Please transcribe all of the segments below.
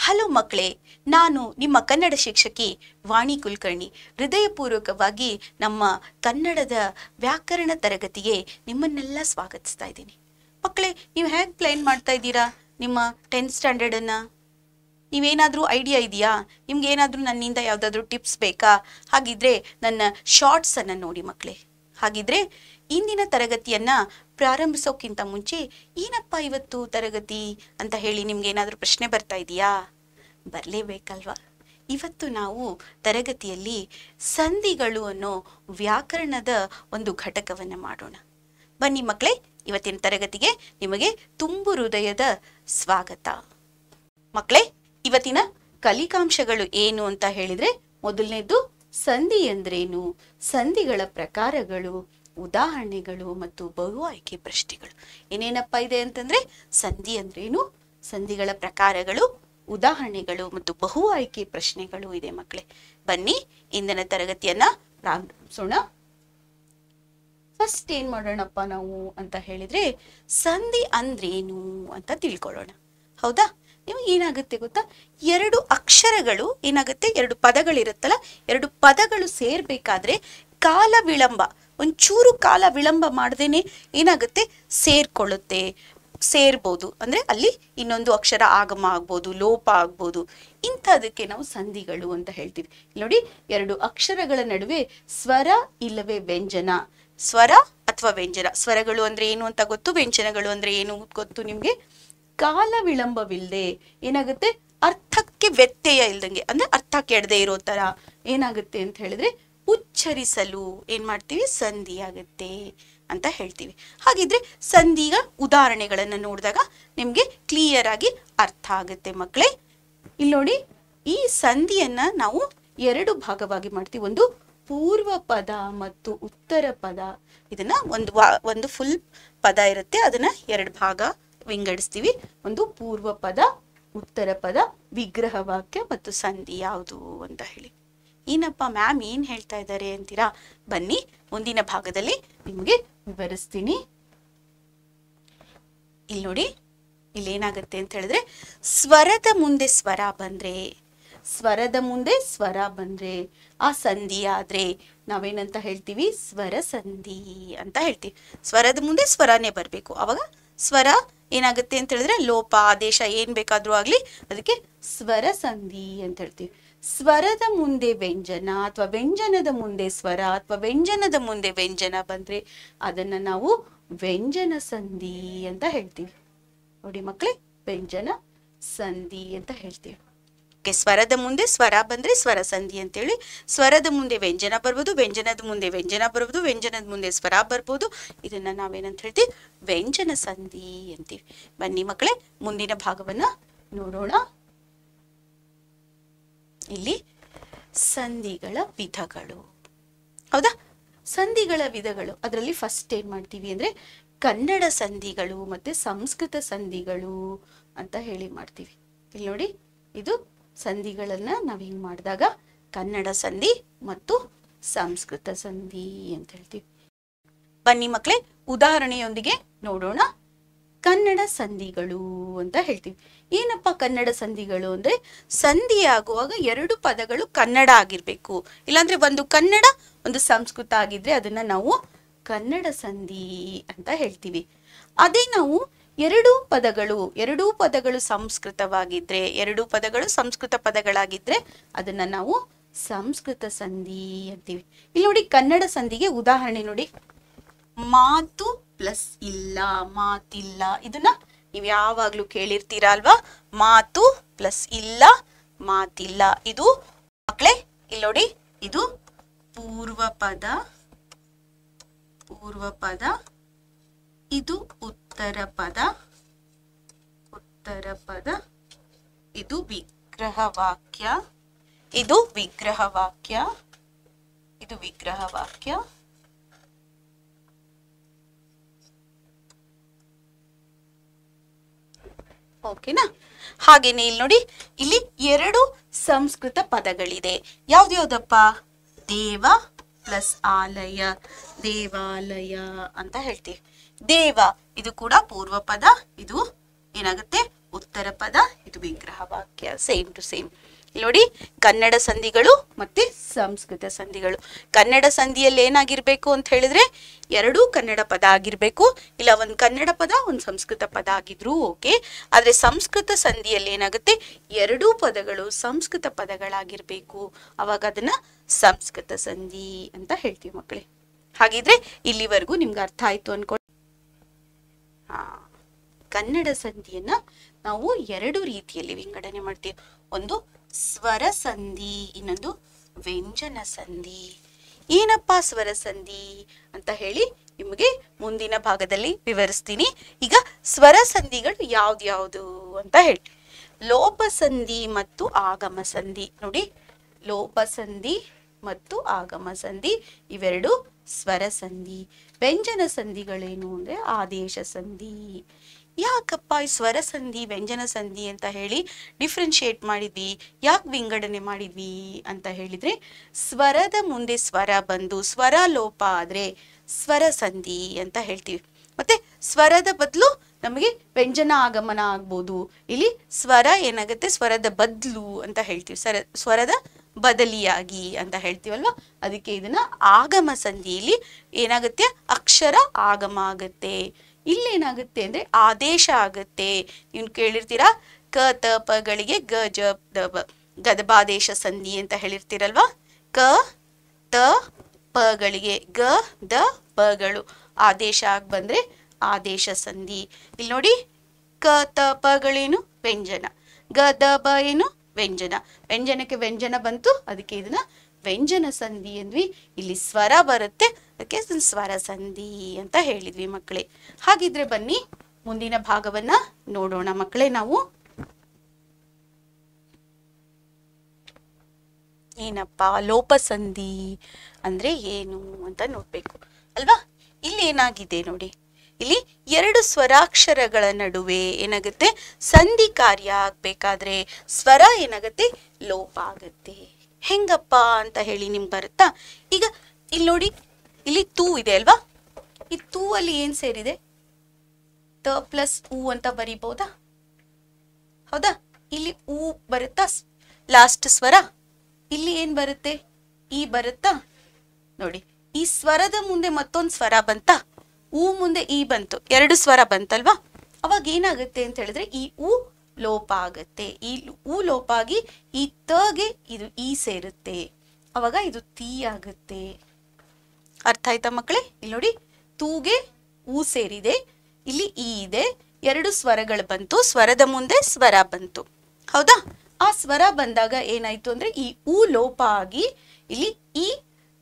Hello ಮಕ್ಕಳೇ, ನಾನು ನಿಮ್ಮ ಕನ್ನಡ ಶಿಕ್ಷಕಿ ವಾಣಿ ಕುಲಕರ್ಣಿ. ಹೃದಯಪೂರ್ವಕವಾಗಿ ನಮ್ಮ ಕನ್ನಡದ ವ್ಯಾಕರಣ ತರಗತಿಗೆ ನಿಮ್ಮನ್ನೆಲ್ಲ ಸ್ವಾಗತಿಸ್ತಾ ಇದ್ದೀನಿ. ಮಕ್ಕಳೇ, ನೀವು ಹೇಗೆ ಪ್ಲಾನ್ ಮಾಡ್ತಾ ಇದ್ದೀರಾ ನಿಮ್ಮ 10th ಸ್ಟ್ಯಾಂಡರ್ಡನ್ನು? ನೀವೇನಾದರೂ ಐಡಿಯಾ ಇದೆಯಾ? ನಿಮ್ಗೆ ಏನಾದರೂ ನನ್ನಿಂದ ಯಾವುದಾದ್ರೂ ಟಿಪ್ಸ್ ಬೇಕಾ? ಹಾಗಿದ್ರೆ ನನ್ನ ಶಾರ್ಟ್ಸನ್ನು ನೋಡಿ ಮಕ್ಕಳೇ. ಹಾಗಿದ್ರೆ ಇಂದಿನ ತರಗತಿಯನ್ನು ಪ್ರಾರಂಭಿಸೋಕ್ಕಿಂತ ಮುಂಚೆ ಏನಪ್ಪ ಇವತ್ತು ತರಗತಿ ಅಂತ ಹೇಳಿ ನಿಮ್ಗೆ ಏನಾದರೂ ಪ್ರಶ್ನೆ ಬರ್ತಾ ಇದೆಯಾ? ಬರಲೇಬೇಕಲ್ವಾ? ಇವತ್ತು ನಾವು ತರಗತಿಯಲ್ಲಿ ಸಂಧಿಗಳು ಅನ್ನೋ ವ್ಯಾಕರಣದ ಒಂದು ಘಟಕವನ್ನು ಮಾಡೋಣ. ಬನ್ನಿ ಮಕ್ಕಳೇ, ಇವತ್ತಿನ ತರಗತಿಗೆ ನಿಮಗೆ ತುಂಬು ಹೃದಯದ ಸ್ವಾಗತ. ಮಕ್ಕಳೇ, ಇವತ್ತಿನ ಕಲಿಕಾಂಶಗಳು ಏನು ಅಂತ ಹೇಳಿದ್ರೆ, ಮೊದಲನೇದು ಸಂಧಿ ಅಂದ್ರೇನು, ಸಂಧಿಗಳ ಪ್ರಕಾರಗಳು, ಉದಾಹರಣೆಗಳು ಮತ್ತು ಬಹು ಆಯ್ಕೆ ಪ್ರಶ್ನೆಗಳು. ಏನೇನಪ್ಪ ಇದೆ ಅಂತಂದ್ರೆ, ಸಂಧಿ ಅಂದ್ರೇನು, ಸಂಧಿಗಳ ಪ್ರಕಾರಗಳು, ಉದಾಹರಣೆಗಳು ಮತ್ತು ಬಹು ಆಯ್ಕೆ ಪ್ರಶ್ನೆಗಳು ಇದೆ ಮಕ್ಕಳೇ. ಬನ್ನಿ ಇಂದಿನ ತರಗತಿಯನ್ನ ಪ್ರಾರಂಭಿಸೋಣ. ಫಸ್ಟ್ ಏನ್ ಮಾಡೋಣಪ್ಪ ನಾವು ಅಂತ ಹೇಳಿದ್ರೆ, ಸಂಧಿ ಅಂದ್ರೇನು ಅಂತ ತಿಳ್ಕೊಳ್ಳೋಣ. ಹೌದಾ? ನಿಮಗೆ ಏನಾಗುತ್ತೆ ಗೊತ್ತಾ? ಎರಡು ಅಕ್ಷರಗಳು ಏನಾಗುತ್ತೆ, ಎರಡು ಪದಗಳಿರುತ್ತಲ್ಲ, ಎರಡು ಪದಗಳು ಸೇರ್ಬೇಕಾದ್ರೆ ಕಾಲ ವಿಳಂಬ, ಒಂಚೂರು ಕಾಲ ವಿಳಂಬ ಮಾಡದೇನೆ ಏನಾಗುತ್ತೆ, ಸೇರ್ಕೊಳ್ಳುತ್ತೆ, ಸೇರ್ಬೋದು. ಅಂದ್ರೆ ಅಲ್ಲಿ ಇನ್ನೊಂದು ಅಕ್ಷರ ಆಗಮ ಆಗ್ಬೋದು, ಲೋಪ ಆಗ್ಬೋದು. ಇಂಥದಕ್ಕೆ ನಾವು ಸಂಧಿಗಳು ಅಂತ ಹೇಳ್ತೀವಿ. ನೋಡಿ, ಎರಡು ಅಕ್ಷರಗಳ ನಡುವೆ ಸ್ವರ ಇಲ್ಲವೇ ವ್ಯಂಜನ, ಸ್ವರ ಅಥವಾ ವ್ಯಂಜನ. ಸ್ವರಗಳು ಅಂದ್ರೆ ಏನು ಅಂತ ಗೊತ್ತು, ವ್ಯಂಜನಗಳು ಅಂದ್ರೆ ಏನು ಗೊತ್ತು ನಿಮ್ಗೆ. ಕಾಲ ವಿಳಂಬವಿಲ್ಲದೆ ಏನಾಗುತ್ತೆ, ಅರ್ಥಕ್ಕೆ ವ್ಯತ್ಯಯ ಇಲ್ದಂಗೆ, ಅಂದ್ರೆ ಅರ್ಥ ಕೆಡದೆ ಇರೋ ತರ ಏನಾಗುತ್ತೆ ಅಂತ ಹೇಳಿದ್ರೆ ಉಚ್ಚರಿಸಲು ಏನ್ ಮಾಡ್ತೀವಿ, ಸಂಧಿ ಆಗುತ್ತೆ ಅಂತ ಹೇಳ್ತೀವಿ. ಹಾಗಿದ್ರೆ ಸಂಧಿಯ ಉದಾಹರಣೆಗಳನ್ನ ನೋಡಿದಾಗ ನಿಮ್ಗೆ ಕ್ಲಿಯರ್ ಆಗಿ ಅರ್ಥ ಆಗುತ್ತೆ ಮಕ್ಕಳೇ. ಇಲ್ಲಿ ನೋಡಿ, ಈ ಸಂಧಿಯನ್ನ ನಾವು ಎರಡು ಭಾಗವಾಗಿ ಮಾಡ್ತೀವಿ. ಒಂದು ಪೂರ್ವ ಪದ ಮತ್ತು ಉತ್ತರ ಪದ. ಇದನ್ನ ಒಂದು ಫುಲ್ ಪದ ಇರುತ್ತೆ, ಅದನ್ನ ಎರಡು ಭಾಗ ವಿಂಗಡಿಸ್ತೀವಿ. ಒಂದು ಪೂರ್ವ ಪದ, ಉತ್ತರ ಪದ, ವಿಗ್ರಹ ವಾಕ್ಯ ಮತ್ತು ಸಂಧಿ ಯಾವುದು ಅಂತ ಹೇಳಿ. ಏನಪ್ಪ ಮ್ಯಾಮ್ ಏನ್ ಹೇಳ್ತಾ ಇದ್ದಾರೆ ಅಂತೀರಾ? ಬನ್ನಿ ಮುಂದಿನ ಭಾಗದಲ್ಲಿ ನಿಮಗೆ ವಿವರಿಸ್ತೀನಿ. ಇಲ್ಲಿ ನೋಡಿ, ಇಲ್ಲಿ ಏನಾಗುತ್ತೆ ಅಂತ ಹೇಳಿದ್ರೆ, ಸ್ವರದ ಮುಂದೆ ಸ್ವರ ಬಂದ್ರೆ, ಸ್ವರದ ಮುಂದೆ ಸ್ವರ ಬಂದ್ರೆ ಆ ಸಂಧಿ ಆದ್ರೆ ನಾವೇನಂತ ಹೇಳ್ತೀವಿ, ಸ್ವರ ಸಂಧಿ ಅಂತ ಹೇಳ್ತೀವಿ. ಸ್ವರದ ಮುಂದೆ ಸ್ವರನೇ ಬರ್ಬೇಕು, ಅವಾಗ ಸ್ವರ ಏನಾಗುತ್ತೆ ಅಂತ ಹೇಳಿದ್ರೆ ಲೋಪ, ಆದೇಶ ಏನ್ ಬೇಕಾದ್ರೂ ಆಗ್ಲಿ ಅದಕ್ಕೆ ಸ್ವರ ಸಂಧಿ ಅಂತ ಹೇಳ್ತೀವಿ. ಸ್ವರದ ಮುಂದೆ ವ್ಯಂಜನ ಅಥವಾ ವ್ಯಂಜನದ ಮುಂದೆ ಸ್ವರ ಅಥವಾ ವ್ಯಂಜನದ ಮುಂದೆ ವ್ಯಂಜನ ಬಂದ್ರೆ ಅದನ್ನ ನಾವು ವ್ಯಂಜನ ಸಂಧಿ ಅಂತ ಹೇಳ್ತೀವಿ. ನೋಡಿ ಮಕ್ಕಳೇ, ವ್ಯಂಜನ ಸಂಧಿ ಅಂತ ಹೇಳ್ತೀವಿ. ಸ್ವರದ ಮುಂದೆ ಸ್ವರ ಬಂದ್ರೆ ಸ್ವರ ಸಂಧಿ ಅಂತೇಳಿ. ಸ್ವರದ ಮುಂದೆ ವ್ಯಂಜನ ಬರ್ಬೋದು, ವ್ಯಂಜನದ ಮುಂದೆ ವ್ಯಂಜನ ಬರ್ಬೋದು, ವ್ಯಂಜನದ ಮುಂದೆ ಸ್ವರ ಬರ್ಬೋದು. ಇದನ್ನ ನಾವೇನಂತ ಹೇಳ್ತೀವಿ, ವ್ಯಂಜನ ಸಂಧಿ ಅಂತೀವಿ. ಬನ್ನಿ ಮಕ್ಕಳೇ, ಮುಂದಿನ ಭಾಗವನ್ನ ನೋಡೋಣ. ಇಲ್ಲಿ ಸಂಧಿಗಳ ವಿಧಗಳು. ಹೌದಾ? ಸಂಧಿಗಳ ವಿಧಗಳು, ಅದರಲ್ಲಿ ಫಸ್ಟ್ ಏನ್ ಮಾಡ್ತೀವಿ ಅಂದ್ರೆ ಕನ್ನಡ ಸಂಧಿಗಳು ಮತ್ತೆ ಸಂಸ್ಕೃತ ಸಂಧಿಗಳು ಅಂತ ಹೇಳಿ ಮಾಡ್ತೀವಿ. ಇಲ್ಲಿ ನೋಡಿ, ಇದು ಸಂಧಿಗಳನ್ನ ನಾವ್ ಹಿಂಗ್ ಮಾಡಿದಾಗ ಕನ್ನಡ ಸಂಧಿ ಮತ್ತು ಸಂಸ್ಕೃತ ಸಂಧಿ ಅಂತ ಹೇಳ್ತೀವಿ. ಬನ್ನಿ ಮಕ್ಕಳೇ, ಉದಾಹರಣೆಯೊಂದಿಗೆ ನೋಡೋಣ. ಕನ್ನಡ ಸಂಧಿಗಳು ಅಂತ ಹೇಳ್ತೀವಿ. ಏನಪ್ಪ ಕನ್ನಡ ಸಂಧಿಗಳು ಅಂದ್ರೆ, ಸಂಧಿ ಆಗುವಾಗ ಎರಡು ಪದಗಳು ಕನ್ನಡ ಆಗಿರ್ಬೇಕು, ಇಲ್ಲಾಂದ್ರೆ ಒಂದು ಕನ್ನಡ ಒಂದು ಸಂಸ್ಕೃತ ಆಗಿದ್ರೆ ಅದನ್ನ ನಾವು ಕನ್ನಡ ಸಂಧಿ ಅಂತ ಹೇಳ್ತೀವಿ. ಅದೇ ನಾವು ಎರಡೂ ಪದಗಳು ಸಂಸ್ಕೃತವಾಗಿದ್ರೆ, ಎರಡೂ ಪದಗಳು ಸಂಸ್ಕೃತ ಪದಗಳಾಗಿದ್ರೆ ಅದನ್ನ ನಾವು ಸಂಸ್ಕೃತ ಸಂಧಿ ಅಂತೀವಿ. ಇಲ್ಲಿ ನೋಡಿ, ಕನ್ನಡ ಸಂಧಿಗೆ ಉದಾಹರಣೆ ನೋಡಿ, ಮಾತು ಪ್ಲಸ್ ಇಲ್ಲ, ಮಾತಿಲ್ಲ. ಇದನ್ನ ನೀವು ಯಾವಾಗ್ಲೂ ಕೇಳಿರ್ತೀರಾ ಅಲ್ವಾ? ಮಾತು ಪ್ಲಸ್ ಇಲ್ಲ, ಮಾತಿಲ್ಲ. ಇದು ಮಕ್ಕಳೇ ಇಲ್ಲಿ ನೋಡಿ, ಇದು ಪೂರ್ವ ಪದ, ಇದು ಉತ್ತರ ಪದ, ಇದು ವಿಗ್ರಹ ವಾಕ್ಯ, ಇದು ವಿಗ್ರಹ ವಾಕ್ಯ, ಓಕೆನಾ? ಹಾಗೇನೆ ಇಲ್ಲಿ ನೋಡಿ, ಇಲ್ಲಿ ಎರಡು ಸಂಸ್ಕೃತ ಪದಗಳಿದೆ. ಯಾವ್ದ್ಯಾವ್ದಪ್ಪ? ದೇವ ಪ್ಲಸ್ ಆಲಯ, ದೇವಾಲಯ ಅಂತ ಹೇಳ್ತೀವಿ. ದೇವ ಇದು ಕೂಡ ಪೂರ್ವ ಪದ, ಇದು ಏನಾಗುತ್ತೆ ಉತ್ತರ ಪದ, ಇದು ವಿಗ್ರಹ ವಾಕ್ಯ. Same to same. ನೋಡಿ, ಕನ್ನಡ ಸಂಧಿಗಳು ಮತ್ತೆ ಸಂಸ್ಕೃತ ಸಂಧಿಗಳು. ಕನ್ನಡ ಸಂಧಿಯಲ್ಲಿ ಏನಾಗಿರ್ಬೇಕು ಅಂತ ಹೇಳಿದ್ರೆ ಎರಡೂ ಕನ್ನಡ ಪದ ಆಗಿರ್ಬೇಕು, ಇಲ್ಲ ಒಂದು ಕನ್ನಡ ಪದ ಒಂದು ಸಂಸ್ಕೃತ ಪದ ಆಗಿದ್ರು ಓಕೆ. ಆದ್ರೆ ಸಂಸ್ಕೃತ ಸಂಧಿಯಲ್ಲಿ ಏನಾಗುತ್ತೆ, ಎರಡೂ ಪದಗಳು ಸಂಸ್ಕೃತ ಪದಗಳಾಗಿರ್ಬೇಕು, ಅವಾಗ ಅದನ್ನ ಸಂಸ್ಕೃತ ಸಂಧಿ ಅಂತ ಹೇಳ್ತೀವಿ ಮಕ್ಕಳೇ. ಹಾಗಿದ್ರೆ ಇಲ್ಲಿವರೆಗೂ ನಿಮ್ಗೆ ಅರ್ಥ ಆಯ್ತು ಅನ್ಕೊಂಡು. ಕನ್ನಡ ಸಂಧಿಯನ್ನ ನಾವು ಎರಡು ರೀತಿಯಲ್ಲಿ ವಿಂಗಡಣೆ ಮಾಡ್ತೀವಿ. ಒಂದು ಸ್ವರ ಸಂಧಿ, ಇನ್ನೊಂದು ವ್ಯಂಜನ ಸಂಧಿ. ಏನಪ್ಪ ಸ್ವರ ಸಂಧಿ ಅಂತ ಹೇಳಿ ನಿಮಗೆ ಮುಂದಿನ ಭಾಗದಲ್ಲಿ ವಿವರಿಸ್ತೀನಿ. ಈಗ ಸ್ವರ ಸಂಧಿಗಳು ಯಾವ್ದ್ಯಾವ್ದು ಅಂತ ಹೇಳಿ. ಲೋಪ ಸಂಧಿ ಮತ್ತು ಆಗಮ ಸಂಧಿ. ನೋಡಿ, ಲೋಪ ಸಂಧಿ ಮತ್ತು ಆಗಮ ಸಂಧಿ ಇವೆರಡು ಸ್ವರ ಸಂಧಿ. ವ್ಯಂಜನ ಸಂಧಿಗಳೇನು ಅಂದ್ರೆ ಆದೇಶ ಸಂಧಿ. ಯಾಕಪ್ಪ ಈ ಸ್ವರ ಸಂಧಿ ವ್ಯಂಜನ ಸಂಧಿ ಅಂತ ಹೇಳಿ ಡಿಫ್ರೆನ್ಶಿಯೇಟ್ ಮಾಡಿದ್ವಿ, ಯಾಕೆ ವಿಂಗಡಣೆ ಮಾಡಿದ್ವಿ ಅಂತ ಹೇಳಿದ್ರೆ, ಸ್ವರದ ಮುಂದೆ ಸ್ವರ ಬಂದು ಸ್ವರ ಲೋಪ ಆದ್ರೆ ಸ್ವರ ಸಂಧಿ ಅಂತ ಹೇಳ್ತೀವಿ. ಮತ್ತೆ ಸ್ವರದ ಬದಲು ನಮಗೆ ವ್ಯಂಜನ ಆಗಮನ ಆಗ್ಬೋದು. ಇಲ್ಲಿ ಸ್ವರ ಏನಾಗುತ್ತೆ, ಸ್ವರದ ಬದಲು ಅಂತ ಹೇಳ್ತೀವಿ, ಸ್ವರದ ಬದಲಿಯಾಗಿ ಅಂತ ಹೇಳ್ತೀವಲ್ವಾ, ಅದಕ್ಕೆ ಇದನ್ನ ಆಗಮ ಸಂಧಿಯಲ್ಲಿ ಏನಾಗುತ್ತೆ, ಅಕ್ಷರ ಆಗಮ ಆಗುತ್ತೆ. ಇಲ್ಲೇನಾಗುತ್ತೆ ಅಂದ್ರೆ ಆದೇಶ ಆಗುತ್ತೆ. ನೀವು ಕೇಳಿರ್ತೀರಾ ಕ ತ ಪಗಳಿಗೆ ಗ ಜ ದ ಬ, ಗದಬಾದೇಶ ಸಂಧಿ ಅಂತ ಹೇಳಿರ್ತೀರಲ್ವಾ. ಕ ತ ಪಗಳಿಗೆ ಗ ದ ಪಗಳು ಆದೇಶ ಆಗಿ ಬಂದ್ರೆ ಆದೇಶ ಸಂಧಿ. ಇಲ್ಲಿ ನೋಡಿ, ಕ ತ ಪಗಳೇನು ವ್ಯಂಜನ, ಗ ದ ಬ ಏನು ವ್ಯಂಜನ, ವ್ಯಂಜನಕ್ಕೆ ವ್ಯಂಜನ ಬಂತು, ಅದಕ್ಕೆ ಇದನ್ನ ವ್ಯಂಜನ ಸಂಧಿ ಅಂದ್ವಿ. ಇಲ್ಲಿ ಸ್ವರ ಬರುತ್ತೆ, ಅದಕ್ಕೆ ಸ್ವರ ಸಂಧಿ ಅಂತ ಹೇಳಿದ್ವಿ ಮಕ್ಕಳೇ. ಹಾಗಿದ್ರೆ ಬನ್ನಿ ಮುಂದಿನ ಭಾಗವನ್ನ ನೋಡೋಣ ಮಕ್ಕಳೇ. ನಾವು ಏನಪ್ಪ ಲೋಪಸಂಧಿ ಅಂದ್ರೆ ಏನು ಅಂತ ನೋಡ್ಬೇಕು ಅಲ್ವಾ. ಇಲ್ಲಿ ಏನಾಗಿದೆ ನೋಡಿ, ಇಲ್ಲಿ ಎರಡು ಸ್ವರಾಕ್ಷರಗಳ ನಡುವೆ ಏನಾಗುತ್ತೆ, ಸಂಧಿ ಕಾರ್ಯ ಆಗ್ಬೇಕಾದ್ರೆ ಸ್ವರ ಏನಾಗುತ್ತೆ, ಲೋಪ ಆಗುತ್ತೆ. ಹೆಂಗಪ್ಪ ಅಂತ ಹೇಳಿ ನಿಮ್ಗೆ ಬರುತ್ತಾ? ಈಗ ಇಲ್ಲಿ ನೋಡಿ, ಇಲ್ಲಿ ತೂ ಇದೆ ಅಲ್ವಾ, ಈ ತೂ ಅಲ್ಲಿ ಏನ್ ಸೇರಿದೆ, ತ ಪ್ಲಸ್ ಉ ಅಂತ ಬರೀಬಹುದಾ? ಹೌದಾ? ಇಲ್ಲಿ ಉ ಬರುತ್ತಾ ಲಾಸ್ಟ್ ಸ್ವರ, ಇಲ್ಲಿ ಏನ್ ಬರುತ್ತೆ, ಈ ಬರುತ್ತಾ? ನೋಡಿ, ಈ ಸ್ವರದ ಮುಂದೆ ಮತ್ತೊಂದು ಸ್ವರ ಬಂತ, ಉ ಮುಂದೆ ಈ ಬಂತು, ಎರಡು ಸ್ವರ ಬಂತಲ್ವಾ. ಅವಾಗ ಏನಾಗುತ್ತೆ ಅಂತ ಹೇಳಿದ್ರೆ ಈ ಉ ಲೋಪ ಆಗುತ್ತೆ. ಈ ಉ ಲೋಪ ಆಗಿ ಈ ತಗೆ ಇದು ಈ ಸೇರುತ್ತೆ, ಅವಾಗ ಇದು ತೀ ಆಗುತ್ತೆ. ಅರ್ಥ ಆಯ್ತಾ ಮಕ್ಕಳೇ? ಇಲ್ಲಿ ನೋಡಿ, ತೂಗೆ ಉ ಸೇರಿದೆ, ಇಲ್ಲಿ ಈ ಇದೆ, ಎರಡು ಸ್ವರಗಳು ಬಂತು, ಸ್ವರದ ಮುಂದೆ ಸ್ವರ ಬಂತು, ಹೌದಾ? ಆ ಸ್ವರ ಬಂದಾಗ ಏನಾಯ್ತು ಅಂದ್ರೆ ಈ ಉ ಲೋಪ ಆಗಿ ಇಲ್ಲಿ ಈ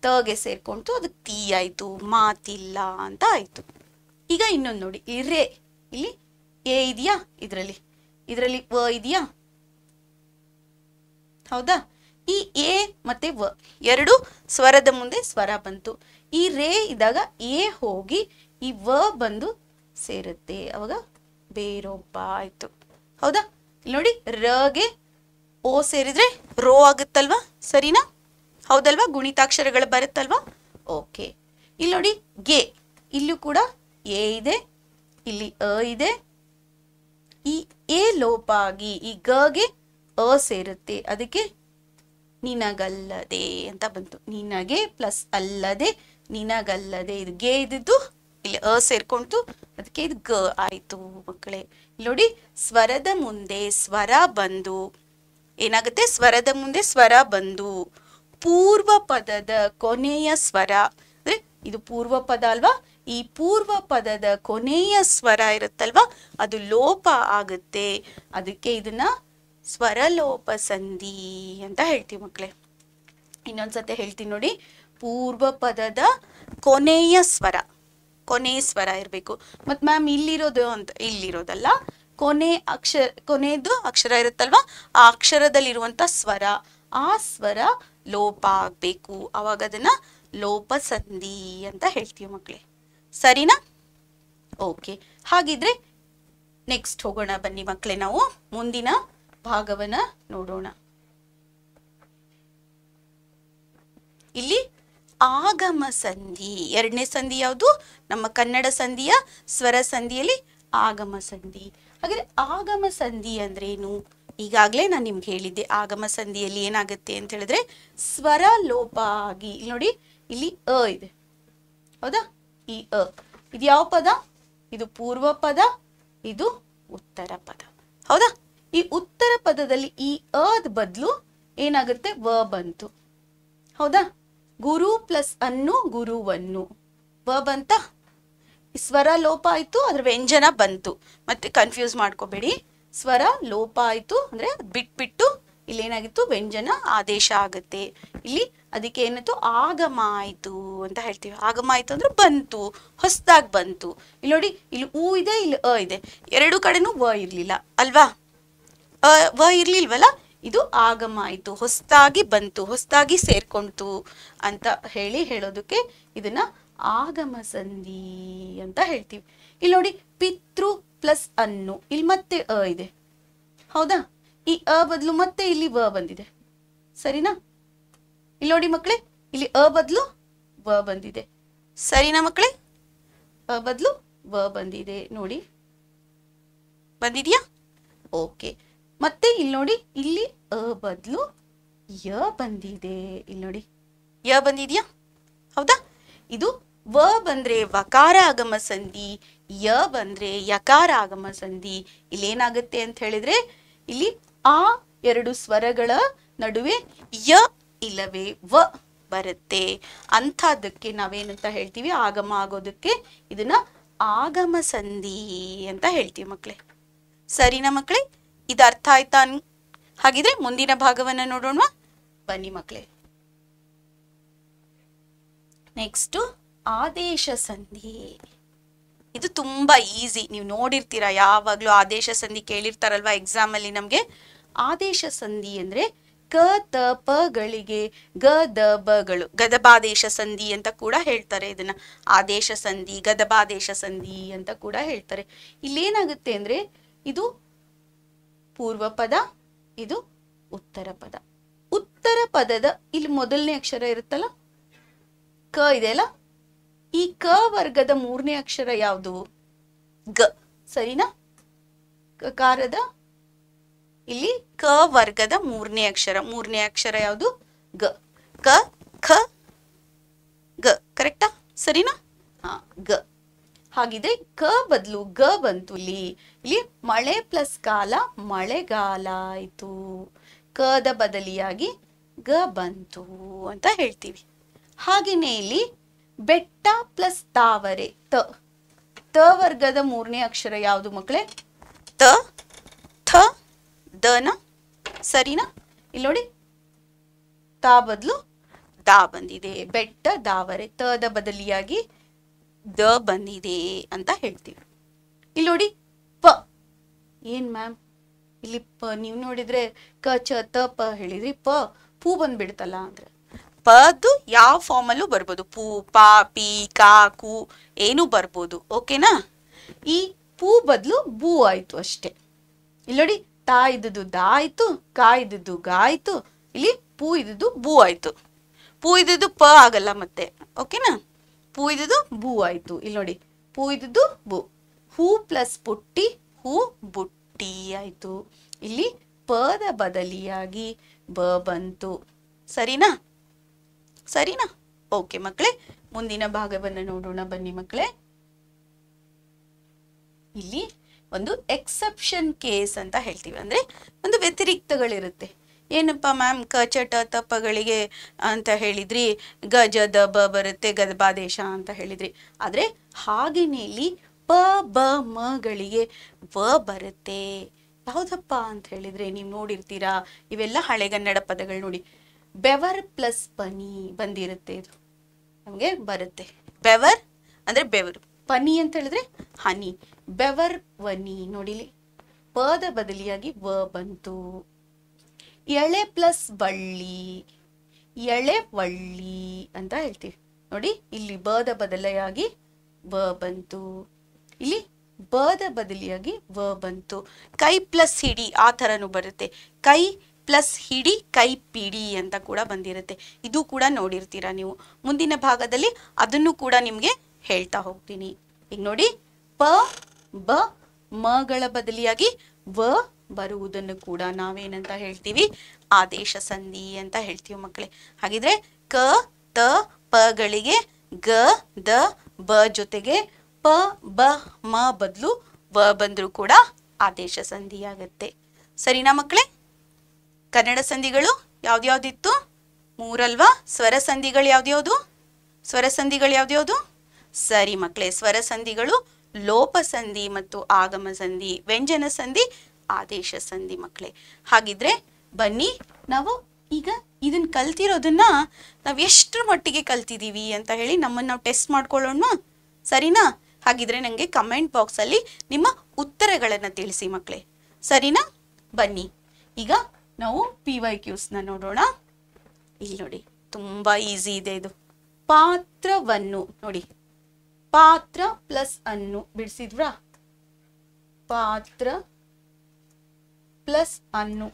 ತಗೆ ಸೇರ್ಕೊಂತು, ಅದಕ್ಕೆ ತೀ ಆಯ್ತು, ಮಾತಿಲ್ಲ ಅಂತ ಆಯ್ತು. ಈಗ ಇನ್ನೊಂದು ನೋಡಿ, ಈ ರೇ, ಇಲ್ಲಿ ಎ ಇದೆಯಾ, ಇದರಲ್ಲಿ ವ ಇದೆಯಾ, ಹೌದಾ? ಈ ಎ ಮತ್ತೆ ವ ಎರಡು ಸ್ವರದ ಮುಂದೆ ಸ್ವರ ಬಂತು, ಈ ರೇ ಇದ್ದಾಗ ಎ ಹೋಗಿ ಈ ವ ಬಂದು ಸೇರುತ್ತೆ, ಅವಾಗ ಬೇರೊಬ್ಬ ಆಯ್ತು, ಹೌದಾ? ಇಲ್ಲಿ ನೋಡಿ, ರಗೆ ಓ ಸೇರಿದ್ರೆ ರೋ ಆಗುತ್ತಲ್ವಾ, ಸರಿನಾ? ಹೌದಲ್ವಾ? ಗುಣಿತಾಕ್ಷರಗಳು ಬರುತ್ತಲ್ವಾ? ಓಕೆ. ಇಲ್ಲಿ ನೋಡಿ, ಗೆ, ಇಲ್ಲೂ ಕೂಡ ಎ ಇದೆ, ಇಲ್ಲಿ ಅ ಇದೆ, ಈ ಎ ಲೋಪ ಆಗಿ ಈ ಗೆ ಅ ಸೇರುತ್ತೆ, ಅದಕ್ಕೆ ನಿನಗಲ್ಲದೆ ಅಂತ ಬಂತು. ನಿನಗೆ ಪ್ಲಸ್ ಅಲ್ಲದೆ, ನಿನಗಲ್ಲದೆ, ಇದು ಗೆ ಇದ್ದಿದ್ದು ಇಲ್ಲಿ ಅ ಸೇರ್ಕೊಂತು, ಅದಕ್ಕೆ ಇದು ಗ ಆಯ್ತು ಮಕ್ಕಳೇ. ನೋಡಿ, ಸ್ವರದ ಮುಂದೆ ಸ್ವರ ಬಂದು ಏನಾಗುತ್ತೆ, ಸ್ವರದ ಮುಂದೆ ಸ್ವರ ಬಂದು ಪೂರ್ವ ಪದದ ಕೊನೆಯ ಸ್ವರ, ಅಂದ್ರೆ ಇದು ಪೂರ್ವ ಪದ ಅಲ್ವಾ, ಈ ಪೂರ್ವ ಪದದ ಕೊನೆಯ ಸ್ವರ ಇರುತ್ತಲ್ವಾ, ಅದು ಲೋಪ ಆಗುತ್ತೆ, ಅದಕ್ಕೆ ಇದನ್ನ ಸ್ವರಲೋಪ ಸಂಧಿ ಅಂತ ಹೇಳ್ತೀವಿ ಮಕ್ಕಳೇ. ಇನ್ನೊಂದ್ಸತಿ ಹೇಳ್ತೀನಿ ನೋಡಿ, ಪೂರ್ವ ಪದದ ಕೊನೆಯ ಸ್ವರ ಇರಬೇಕು. ಮತ್ ಮ್ಯಾಮ್ ಇಲ್ಲಿರೋದಲ್ಲ, ಕೊನೆಯದು ಅಕ್ಷರ ಇರುತ್ತಲ್ವಾ, ಆ ಅಕ್ಷರದಲ್ಲಿರುವಂತ ಸ್ವರ, ಆ ಸ್ವರ ಲೋಪ ಆಗ್ಬೇಕು, ಅವಾಗ ಅದನ್ನ ಲೋಪ ಸಂಧಿ ಅಂತ ಹೇಳ್ತೀವಿ ಮಕ್ಕಳೇ, ಸರಿನಾ? ಓಕೆ. ಹಾಗಿದ್ರೆ ನೆಕ್ಸ್ಟ್ ಹೋಗೋಣ ಬನ್ನಿ ಮಕ್ಕಳೇ, ನಾವು ಮುಂದಿನ ಭಾಗವನ್ನ ನೋಡೋಣ. ಇಲ್ಲಿ ಆಗಮ ಸಂಧಿ, ಎರಡನೇ ಸಂಧಿ ಯಾವುದು? ನಮ್ಮ ಕನ್ನಡ ಸಂಧಿಯ ಸ್ವರ ಸಂಧಿಯಲ್ಲಿ ಆಗಮ ಸಂಧಿ. ಹಾಗಾದ್ರೆ ಆಗಮ ಸಂಧಿ ಅಂದ್ರೇನು? ಈಗಾಗಲೇ ನಾನು ನಿಮ್ಗೆ ಹೇಳಿದ್ದೆ, ಆಗಮ ಸಂಧಿಯಲ್ಲಿ ಏನಾಗುತ್ತೆ ಅಂತ ಹೇಳಿದ್ರೆ ಸ್ವರ ಲೋಪ ಆಗಿ, ಇಲ್ಲಿ ನೋಡಿ ಇಲ್ಲಿ ಅ ಇದೆ, ಹೌದಾ? ಈ ಅ ಇದು ಯಾವ ಪದ? ಇದು ಪೂರ್ವ ಪದ, ಇದು ಉತ್ತರ ಪದ, ಹೌದಾ? ಈ ಉತ್ತರ ಪದದಲ್ಲಿ ಈ ಅದ ಬದಲು ಏನಾಗುತ್ತೆ? ವ ಬಂತು, ಹೌದಾ? ಗುರು ಪ್ಲಸ್ ಅನ್ನು, ಗುರುವನ್ನು, ವ ಬಂತ? ಸ್ವರ ಲೋಪ ಆಯ್ತು, ಅದ್ರ ವ್ಯಂಜನ ಬಂತು. ಮತ್ತೆ ಕನ್ಫ್ಯೂಸ್ ಮಾಡ್ಕೋಬೇಡಿ, ಸ್ವರ ಲೋಪ ಆಯ್ತು ಅಂದ್ರೆ ಬಿಟ್ಬಿಟ್ಟು ಇಲ್ಲಿ ಏನಾಗಿತ್ತು? ವ್ಯಂಜನ ಆದೇಶ ಆಗುತ್ತೆ. ಇಲ್ಲಿ ಅದಕ್ಕೆ ಏನಾಯ್ತು? ಆಗಮ ಆಯ್ತು ಅಂತ ಹೇಳ್ತೀವಿ. ಆಗಮ ಆಯ್ತು ಅಂದ್ರೆ ಬಂತು, ಹೊಸದಾಗಿ ಬಂತು. ಇಲ್ಲಿ ನೋಡಿ, ಇಲ್ಲಿ ಊ ಇದೆ, ಇಲ್ಲಿ ಅ ಇದೆ, ಎರಡು ಕಡೆನೂ ವ ಇರ್ಲಿಲ್ಲ ಅಲ್ವಾ? ವ ಇರ್ಲಿಲ್ವಲ್ಲ, ಇದು ಆಗಮ ಆಯ್ತು, ಹೊಸದಾಗಿ ಬಂತು, ಹೊಸದಾಗಿ ಸೇರ್ಕೊಂತು ಅಂತ ಹೇಳೋದಕ್ಕೆ ಇದನ್ನ ಆಗಮ ಸಂಧಿ ಅಂತ ಹೇಳ್ತೀವಿ. ಇಲ್ಲಿ ನೋಡಿ, ಪಿತೃ ಪ್ಲಸ್ ಅನ್ನು, ಇಲ್ಲಿ ಮತ್ತೆ ಅ ಇದೆ, ಹೌದಾ? ಈ ಅ ಬದಲು ಮತ್ತೆ ಇಲ್ಲಿ ವ ಬಂದಿದೆ, ಸರಿನಾ? ಇಲ್ಲಿ ನೋಡಿ ಮಕ್ಕಳೇ, ಇಲ್ಲಿ ಅ ಬದಲು ವ ಬಂದಿದೆ, ಸರಿನಾ ಮಕ್ಕಳೇ? ಅ ಬದಲು ವ ಬಂದಿದೆ, ನೋಡಿ ಬಂದಿದ್ಯಾ? ಓಕೆ. ಮತ್ತೆ ಇಲ್ಲಿ ನೋಡಿ, ಇಲ್ಲಿ ಅ ಬದಲು ಯ ಬಂದಿದೆ, ಇಲ್ಲಿ ನೋಡಿ ಯ ಬಂದಿದ್ಯಾ, ಹೌದಾ? ಇದು ವ ಬಂದ್ರೆ ವಕಾರ ಆಗಮ ಸಂಧಿ, ಯ ಬಂದ್ರೆ ಯಕಾರ ಆಗಮ ಸಂಧಿ. ಇಲ್ಲಿ ಏನಾಗುತ್ತೆ ಅಂತ ಹೇಳಿದ್ರೆ, ಇಲ್ಲಿ ಆ ಎರಡು ಸ್ವರಗಳ ನಡುವೆ ಯ ಇಲ್ಲವೇ ವ ಬರುತ್ತೆ. ಅಂಥದ್ದಕ್ಕೆ ನಾವೇನಂತ ಹೇಳ್ತೀವಿ? ಆಗಮ ಆಗೋದಕ್ಕೆ ಇದನ್ನ ಆಗಮ ಸಂಧಿ ಅಂತ ಹೇಳ್ತೀವಿ ಮಕ್ಕಳೇ. ಸರಿನಾ ಮಕ್ಕಳೇ? ಇದು ಅರ್ಥ ಆಯ್ತಾ? ಹಾಗಿದ್ರೆ ಮುಂದಿನ ಭಾಗವನ್ನ ನೋಡೋಣ ಬನ್ನಿ ಮಕ್ಕಳೇ. ನೆಕ್ಸ್ಟ್ ಆದೇಶ ಸಂಧಿ. ಇದು ತುಂಬಾ ಈಸಿ, ನೀವು ನೋಡಿರ್ತೀರಾ, ಯಾವಾಗ್ಲೂ ಆದೇಶ ಸಂಧಿ ಕೇಳಿರ್ತಾರಲ್ವಾ ಎಕ್ಸಾಮ್ ಅಲ್ಲಿ. ನಮ್ಗೆ ಆದೇಶ ಸಂಧಿ ಅಂದ್ರೆ ಕ ತ ಪ ಗಳಿಗೆ ಗ ದ ಬಗಳು, ಗದಬಾದೇಶ ಸಂಧಿ ಅಂತ ಕೂಡ ಹೇಳ್ತಾರೆ. ಇದನ್ನ ಆದೇಶ ಸಂಧಿ, ಗದಬಾದೇಶ ಸಂಧಿ ಅಂತ ಕೂಡ ಹೇಳ್ತಾರೆ. ಇಲ್ಲೇನಾಗುತ್ತೆ ಅಂದ್ರೆ, ಇದು ಪೂರ್ವ ಪದ, ಇದು ಉತ್ತರ ಪದ. ಉತ್ತರ ಪದದ ಇಲ್ಲಿ ಮೊದಲನೇ ಅಕ್ಷರ ಇರುತ್ತಲ್ಲ, ಕ ಇದೆಯಲ್ಲ, ಈ ಕ ವರ್ಗದ ಮೂರನೇ ಅಕ್ಷರ ಯಾವುದು? ಗ, ಸರಿನಾ? ಕಕಾರದ ಇಲ್ಲಿ ಕ ವರ್ಗದ ಮೂರನೇ ಅಕ್ಷರ ಯಾವುದು? ಗ. ಕ ಖ ಗ, ಕರೆಕ್ಟಾ? ಸರಿನಾ? ಹಾ, ಗ. ಹಾಗಿದ್ರೆ ಕ ಬದಲು ಗ ಬಂತು. ಇಲ್ಲಿ ಮಳೆ ಪ್ಲಸ್ ಕಾಲ, ಮಳೆಗಾಲ ಆಯ್ತು. ಕದ ಬದಲಿಯಾಗಿ ಗ ಬಂತು ಅಂತ ಹೇಳ್ತೀವಿ. ಹಾಗೇನೆ ಇಲ್ಲಿ ಬೆಟ್ಟ ಪ್ಲಸ್ ತಾವರೆ, ತ. ತ ವರ್ಗದ ಮೂರನೇ ಅಕ್ಷರ ಯಾವುದು ಮಕ್ಕಳೇ? ತ, ಥ, ದನ, ಸರಿನಾ? ಇಲ್ಲಿ ನೋಡಿ, ತಾ ಬದಲು ದಾ ಬಂದಿದೆ, ಬೆಟ್ಟ ದಾವರೆ. ತದ ಬದಲಿಯಾಗಿ ದ ಬಂದಿದೆ ಅಂತ ಹೇಳ್ತೀವಿ. ಇಲ್ಲಿ ನೋಡಿ, ಪ. ಏನ್ ಮ್ಯಾಮ್ ಇಲ್ಲಿ ಪ ನೀವು ನೋಡಿದ್ರೆ ಕ ಚ ತ ಪ ಹೇಳಿದ್ರಿ, ಪೂ ಬಂದ್ಬಿಡ್ತಲ್ಲ ಅಂದ್ರೆ, ಪದ್ದು ಯಾವ ಫಾರ್ಮಲ್ಲೂ ಬರ್ಬೋದು. ಪೂ, ಪಾ, ಪಿ, ಕಾ, ಕು ಏನು ಬರ್ಬೋದು. ಓಕೆನಾ? ಈ ಪೂ ಬದಲು ಬೂ ಆಯ್ತು ಅಷ್ಟೇ. ಇಲ್ಲಿ ನೋಡಿ, ತಾ ಇದ್ದದ್ದು ದಾ ಆಯ್ತು, ಕಾ ಇದ್ದದ್ದು ಗಾ ಆಯ್ತು, ಇಲ್ಲಿ ಪೂ ಇದ್ದದ್ದು ಬೂ ಆಯ್ತು. ಪೂ ಇದ್ದದ್ದು ಪ ಆಗಲ್ಲ ಮತ್ತೆ, ಓಕೆನಾ? ಪೂ ಇದ್ದದ್ದು ಬೂ ಆಯ್ತು. ಇಲ್ಲಿ ನೋಡಿ, ಪೂ ಇದ್ದದ್ದು ಬೂ. ಹೂ ಪ್ಲಸ್ ಪುಟ್ಟಿ, ಹೂ ಬುಟ್ಟಿ ಆಯ್ತು. ಇಲ್ಲಿ ಪದ ಬದಲಿಯಾಗಿ ಬ ಬಂತು. ಸರಿನಾ? ಸರಿನಾ? ಓಕೆ ಮಕ್ಕಳೇ, ಮುಂದಿನ ಭಾಗವನ್ನು ನೋಡೋಣ ಬನ್ನಿ ಮಕ್ಕಳೇ. ಇಲ್ಲಿ ಒಂದು ಎಕ್ಸೆಪ್ಷನ್ ಕೇಸ್ ಅಂತ ಹೇಳ್ತೀವಿ, ಅಂದ್ರೆ ಒಂದು ವ್ಯತಿರಿಕ್ತಗಳಿರುತ್ತೆ. ಏನಪ್ಪ ಮ್ಯಾಮ್, ಕ ಚ ಟ ತ ಪಗಳಿಗೆ ಅಂತ ಹೇಳಿದ್ರಿ, ಗ ಜ ದ ಬ ಬರುತ್ತೆ, ಗದಬಾದೇಶ ಅಂತ ಹೇಳಿದ್ರಿ. ಆದ್ರೆ ಹಾಗೇನೆ ಇಲ್ಲಿ ಪ ಬ ಮಗಳಿಗೆ ವ ಬರುತ್ತೆ. ಯಾವುದಪ್ಪ ಅಂತ ಹೇಳಿದ್ರೆ, ನೀವು ನೋಡಿರ್ತೀರಾ, ಇವೆಲ್ಲ ಹಳೆಗನ್ನಡ ಪದಗಳು ನೋಡಿ. ಬೆವರ್ ಪ್ಲಸ್ ಪನಿ ಬಂದಿರುತ್ತೆ, ಇದು ನಮಗೆ ಬರುತ್ತೆ. ಬೆವರ್ ಅಂದ್ರೆ ಬೆವರು, ಪನಿ ಅಂತ ಹೇಳಿದ್ರೆ ಹನಿ. ಬೆವರ್ ವನಿ, ನೋಡಿಲಿ ಪದ ಬದಲಿಯಾಗಿ ವ ಬಂತು. ಎಳೆ ಪ್ಲಸ್ ಬಳ್ಳಿ, ಎಳೆ ವಳ್ಳಿ ಅಂತ ಹೇಳ್ತೀವಿ. ನೋಡಿ, ಇಲ್ಲಿ ಬದ ಬದಲಿಯಾಗಿ ವ ಬಂತು, ಇಲ್ಲಿ ಬದ ಬದಲಿಯಾಗಿ ವ ಬಂತು. ಕೈ ಪ್ಲಸ್ ಹಿಡಿ, ಆ ಥರನೂ ಬರುತ್ತೆ. ಕೈ ಪ್ಲಸ್ ಹಿಡಿ, ಕೈ ಪಿಡಿ ಅಂತ ಕೂಡ ಬಂದಿರುತ್ತೆ. ಇದು ಕೂಡ ನೋಡಿರ್ತೀರಾ ನೀವು. ಮುಂದಿನ ಭಾಗದಲ್ಲಿ ಅದನ್ನು ಕೂಡ ನಿಮಗೆ ಹೇಳ್ತಾ ಹೋಗ್ತೀನಿ. ಈಗ ನೋಡಿ, ಪ ಬ ಮಗಳ ಬದಲಿಯಾಗಿ ವ ಬರುವುದನ್ನು ಕೂಡ ನಾವೇನಂತ ಹೇಳ್ತೀವಿ? ಆದೇಶ ಸಂಧಿ ಅಂತ ಹೇಳ್ತೀವಿ ಮಕ್ಕಳೇ. ಹಾಗಿದ್ರೆ ಕ ತ ಪಗಳಿಗೆ ಗ ದ ಬ ಜೊತೆಗೆ ಪ ಬ ಮ ಬದಲು ವ ಬಂದ್ರು ಕೂಡ ಆದೇಶ ಸಂಧಿ ಆಗುತ್ತೆ. ಸರಿನಾ ಮಕ್ಕಳೇ? ಕನ್ನಡ ಸಂಧಿಗಳು ಯಾವ್ದ್ಯಾವ್ದಿತ್ತು? ಮೂರಲ್ವಾ? ಸ್ವರ ಸಂಧಿಗಳು ಯಾವ್ದ್ಯಾವ್ದು? ಸ್ವರ ಸಂಧಿಗಳು ಯಾವ್ದ್ಯಾವ್ದು? ಸರಿ ಮಕ್ಕಳೇ, ಸ್ವರ ಸಂಧಿಗಳು ಲೋಪ ಸಂಧಿ ಮತ್ತು ಆಗಮ ಸಂಧಿ, ವ್ಯಂಜನ ಸಂಧಿ, ಆದೇಶ ಸಂಧಿ ಮಕ್ಕಳೇ. ಹಾಗಿದ್ರೆ ಬನ್ನಿ ನಾವು ಈಗ ಇದನ್ನ ಕಲ್ತಿರೋದನ್ನ ನಾವು ಎಷ್ಟರ ಮಟ್ಟಿಗೆ ಕಲ್ತಿದೀವಿ ಅಂತ ಹೇಳಿ ನಮ್ಮನ್ನು ನಾವು ಟೆಸ್ಟ್ ಮಾಡ್ಕೊಳ್ಳೋಣ. ಸರಿನಾ? ಹಾಗಿದ್ರೆ ನನಗೆ ಕಮೆಂಟ್ ಬಾಕ್ಸ್ ಅಲ್ಲಿ ನಿಮ್ಮ ಉತ್ತರಗಳನ್ನು ತಿಳಿಸಿ ಮಕ್ಕಳೇ. ಸರಿನಾ? ಬನ್ನಿ ಈಗ ನಾವು PYQs ನ ನೋಡೋಣ. ಇಲ್ಲಿ ನೋಡಿ, ತುಂಬಾ ಈಸಿ ಇದೆ ಇದು. ಪಾತ್ರವನ್ನು ನೋಡಿ, ಪಾತ್ರ ಪ್ಲಸ್ ಅನ್ನು ಬಿಡಿಸಿದ್ರಾ? ಪಾತ್ರ ಪ್ಲಸ್ ಅನ್ನು.